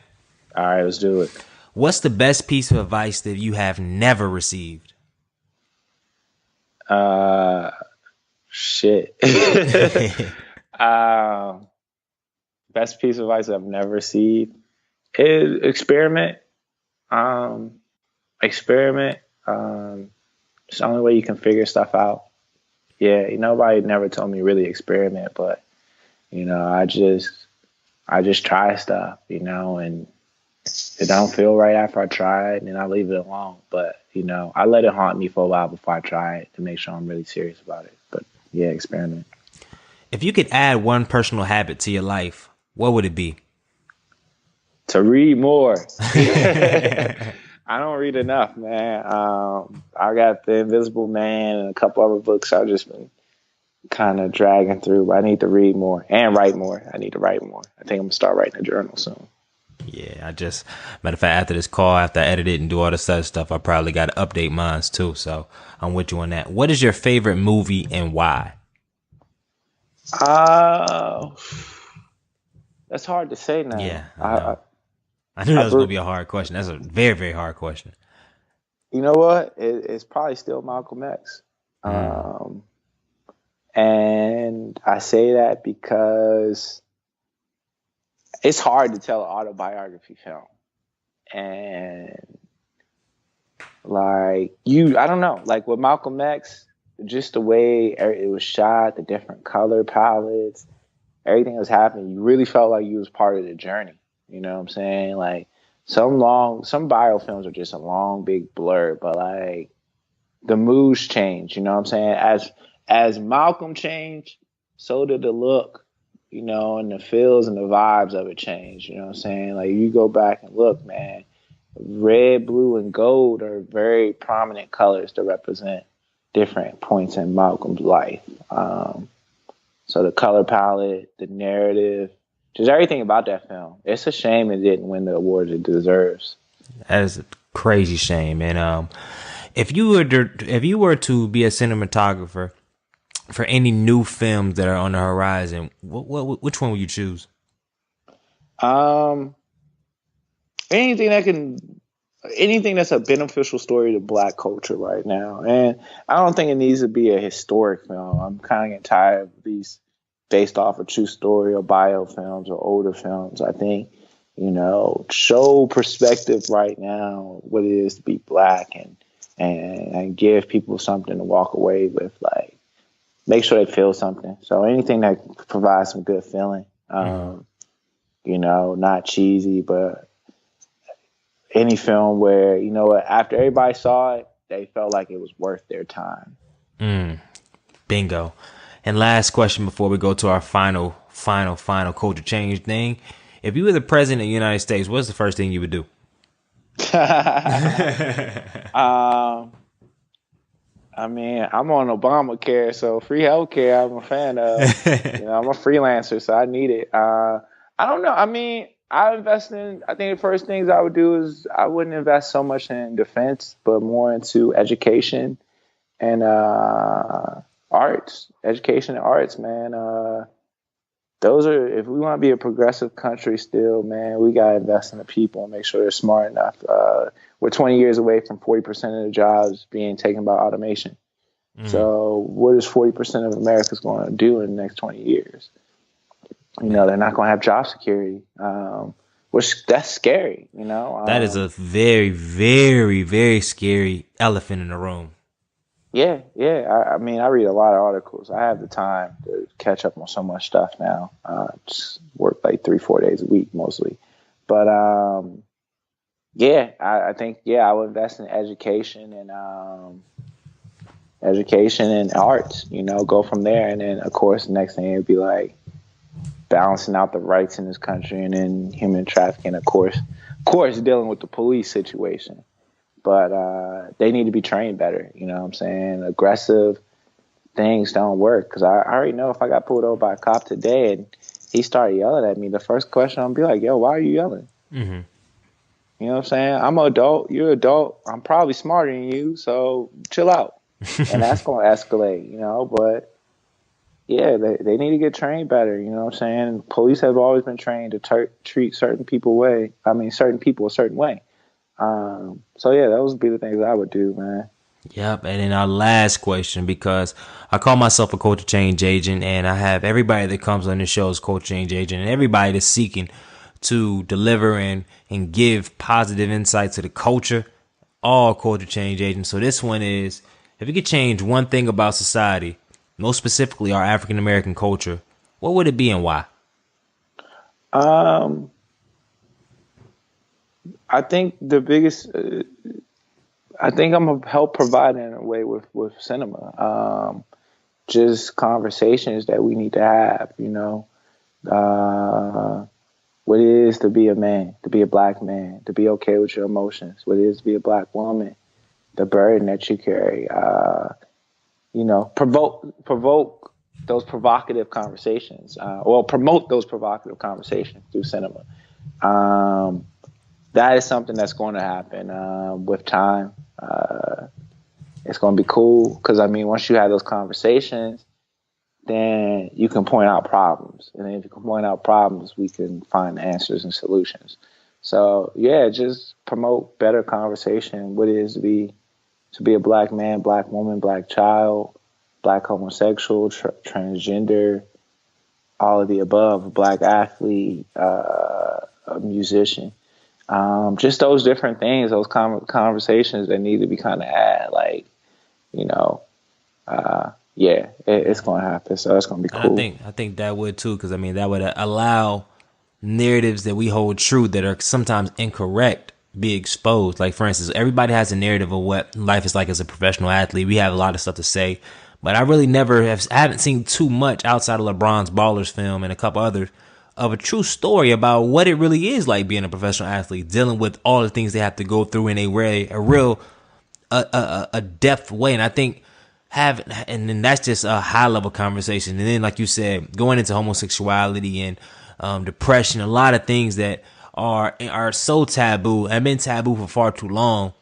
All right, let's do it. What's the best piece of advice that you have never received? Shit. Best piece of advice I've never received is experiment. Experiment. It's the only way you can figure stuff out. Yeah, nobody never told me really experiment, but I just try stuff, and it don't feel right after I try it, and then I leave it alone. But I let it haunt me for a while before I try it to make sure I'm really serious about it. But yeah, experiment. If you could add one personal habit to your life, what would it be? To read more. I don't read enough, man. I got The Invisible Man and a couple other books I've just been kind of dragging through. But I need to read more and write more. I need to write more. I think I'm going to start writing a journal soon. Yeah, matter of fact, after this call, after I edit it and do all this other stuff, I probably got to update mine too. So I'm with you on that. What is your favorite movie and why? That's hard to say now. Yeah, I knew that was going to be a hard question. That's a very, very hard question. You know what? It's probably still Malcolm X. And I say that because it's hard to tell an autobiography film. And I don't know, like with Malcolm X, just the way it was shot, the different color palettes, everything that was happening, you really felt like you was part of the journey. You know what I'm saying? Like some biofilms are just a long, big blur, but like the moods change, you know what I'm saying? As Malcolm changed, so did the look, and the feels and the vibes of it change, you know what I'm saying? Like you go back and look, man, red, blue, and gold are very prominent colors to represent different points in Malcolm's life. So the color palette, the narrative, just everything about that film. It's a shame it didn't win the awards it deserves. That is a crazy shame. And if you were to be a cinematographer for any new films that are on the horizon, which one would you choose? Anything that's a beneficial story to Black culture right now. And I don't think it needs to be a historic film. I'm kind of getting tired of these based off a true story or bio films or older films. I think, show perspective right now what it is to be Black and give people something to walk away with, like make sure they feel something. So anything that provides some good feeling, not cheesy, but any film where, after everybody saw it, they felt like it was worth their time. Bingo. And last question before we go to our final culture change thing. If you were the president of the United States, what's the first thing you would do? I mean, I'm on Obamacare, so free healthcare I'm a fan of. I'm a freelancer, so I need it. I don't know. I mean, I think the first things I would do is I wouldn't invest so much in defense, but more into education and arts. Education and arts, man. If we want to be a progressive country still, man, we got to invest in the people and make sure they're smart enough. We're 20 years away from 40% of the jobs being taken by automation. So what is 40% of America's going to do in the next 20 years? They're not going to have job security, which that's scary, That is a very, very, very scary elephant in the room. Yeah. I mean, I read a lot of articles. I have the time to catch up on so much stuff now. Just work like 3-4 days a week mostly. But I think I would invest in education and arts. Go from there, and then of course the next thing would be like balancing out the rights in this country, and then human trafficking, of course dealing with the police situation. but they need to be trained better. You know what I'm saying? Aggressive things don't work, because I already know if I got pulled over by a cop today and he started yelling at me, the first question I'm gonna be like, yo, why are you yelling? Mm-hmm. You know what I'm saying? I'm an adult, you're an adult, I'm probably smarter than you, so chill out. And that's gonna escalate, you know. But yeah, they need to get trained better, you know what I'm saying? Police have always been trained to treat certain people a certain way. So yeah, those would be the things I would do, man. Yep, and then our last question, because I call myself a culture change agent, and I have everybody that comes on the show as culture change agent, and everybody that's seeking to deliver and give positive insight to the culture, all culture change agents. So this one is, if you could change one thing about society, most specifically our African American culture, what would it be and why? I think the biggest I think I'm gonna help provide in a way with cinema. Just conversations that we need to have, you know. What it is to be a man, to be a black man, to be okay with your emotions, what it is to be a black woman, the burden that you carry, you know, provoke those provocative conversations, or promote those provocative conversations through cinema. That is something that's going to happen with time. It's going to be cool because, I mean, once you have those conversations, then you can point out problems. And then if you can point out problems, we can find answers and solutions. So, yeah, just promote better conversation, what it is to be a black man, black woman, black child, black homosexual, transgender, all of the above, a black athlete, a musician. Just those different things, those conversations that need to be kind of had, like, you know, yeah, it's going to happen. So it's going to be cool. I think that would too, because I mean that would allow narratives that we hold true that are sometimes incorrect be exposed. Like, for instance, everybody has a narrative of what life is like as a professional athlete. We have a lot of stuff to say, but I really I haven't seen too much outside of LeBron's Ballers film and a couple others of a true story about what it really is like being a professional athlete, dealing with all the things they have to go through in a real depth way. And I think and then that's just a high level conversation. And then, like you said, going into homosexuality and depression, a lot of things that are so taboo and been taboo for far too long.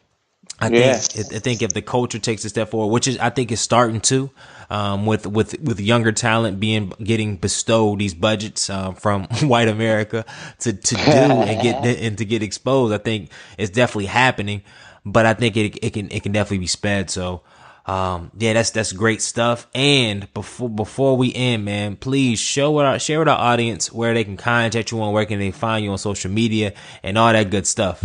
I think if the culture takes a step forward, which I think is starting to, with younger talent getting bestowed these budgets from white America to do and to get exposed, I think it's definitely happening. But I think it can definitely be sped. So yeah, that's great stuff. And before we end, man, please share with our audience where they can contact you on, where can they find you on social media and all that good stuff.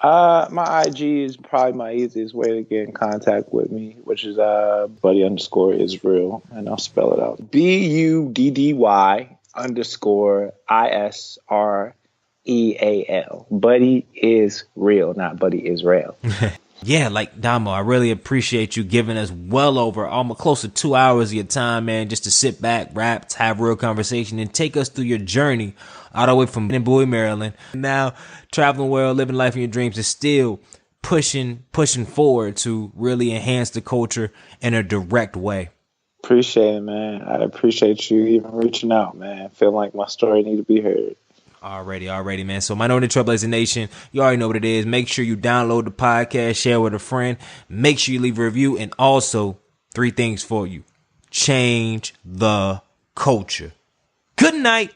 My IG is probably my easiest way to get in contact with me, which is buddy_Israel, and I'll spell it out. BUDDY_ISREAL. Buddy is real, not Buddy Israel. Yeah, like Domo, I really appreciate you giving us well over almost close to 2 hours of your time, man, just to sit back, rap, have real conversation, and take us through your journey all the way from Bowie, Maryland. Now, traveling the world, living life in your dreams, is still pushing forward to really enhance the culture in a direct way. Appreciate it, man. I appreciate you even reaching out, man. I feel like my story need to be heard. Already, man. So Minority Trailblazer Nation, you already know what it is. Make sure you download the podcast, share with a friend. Make sure you leave a review. And also, 3 things for you. Change the culture. Good night.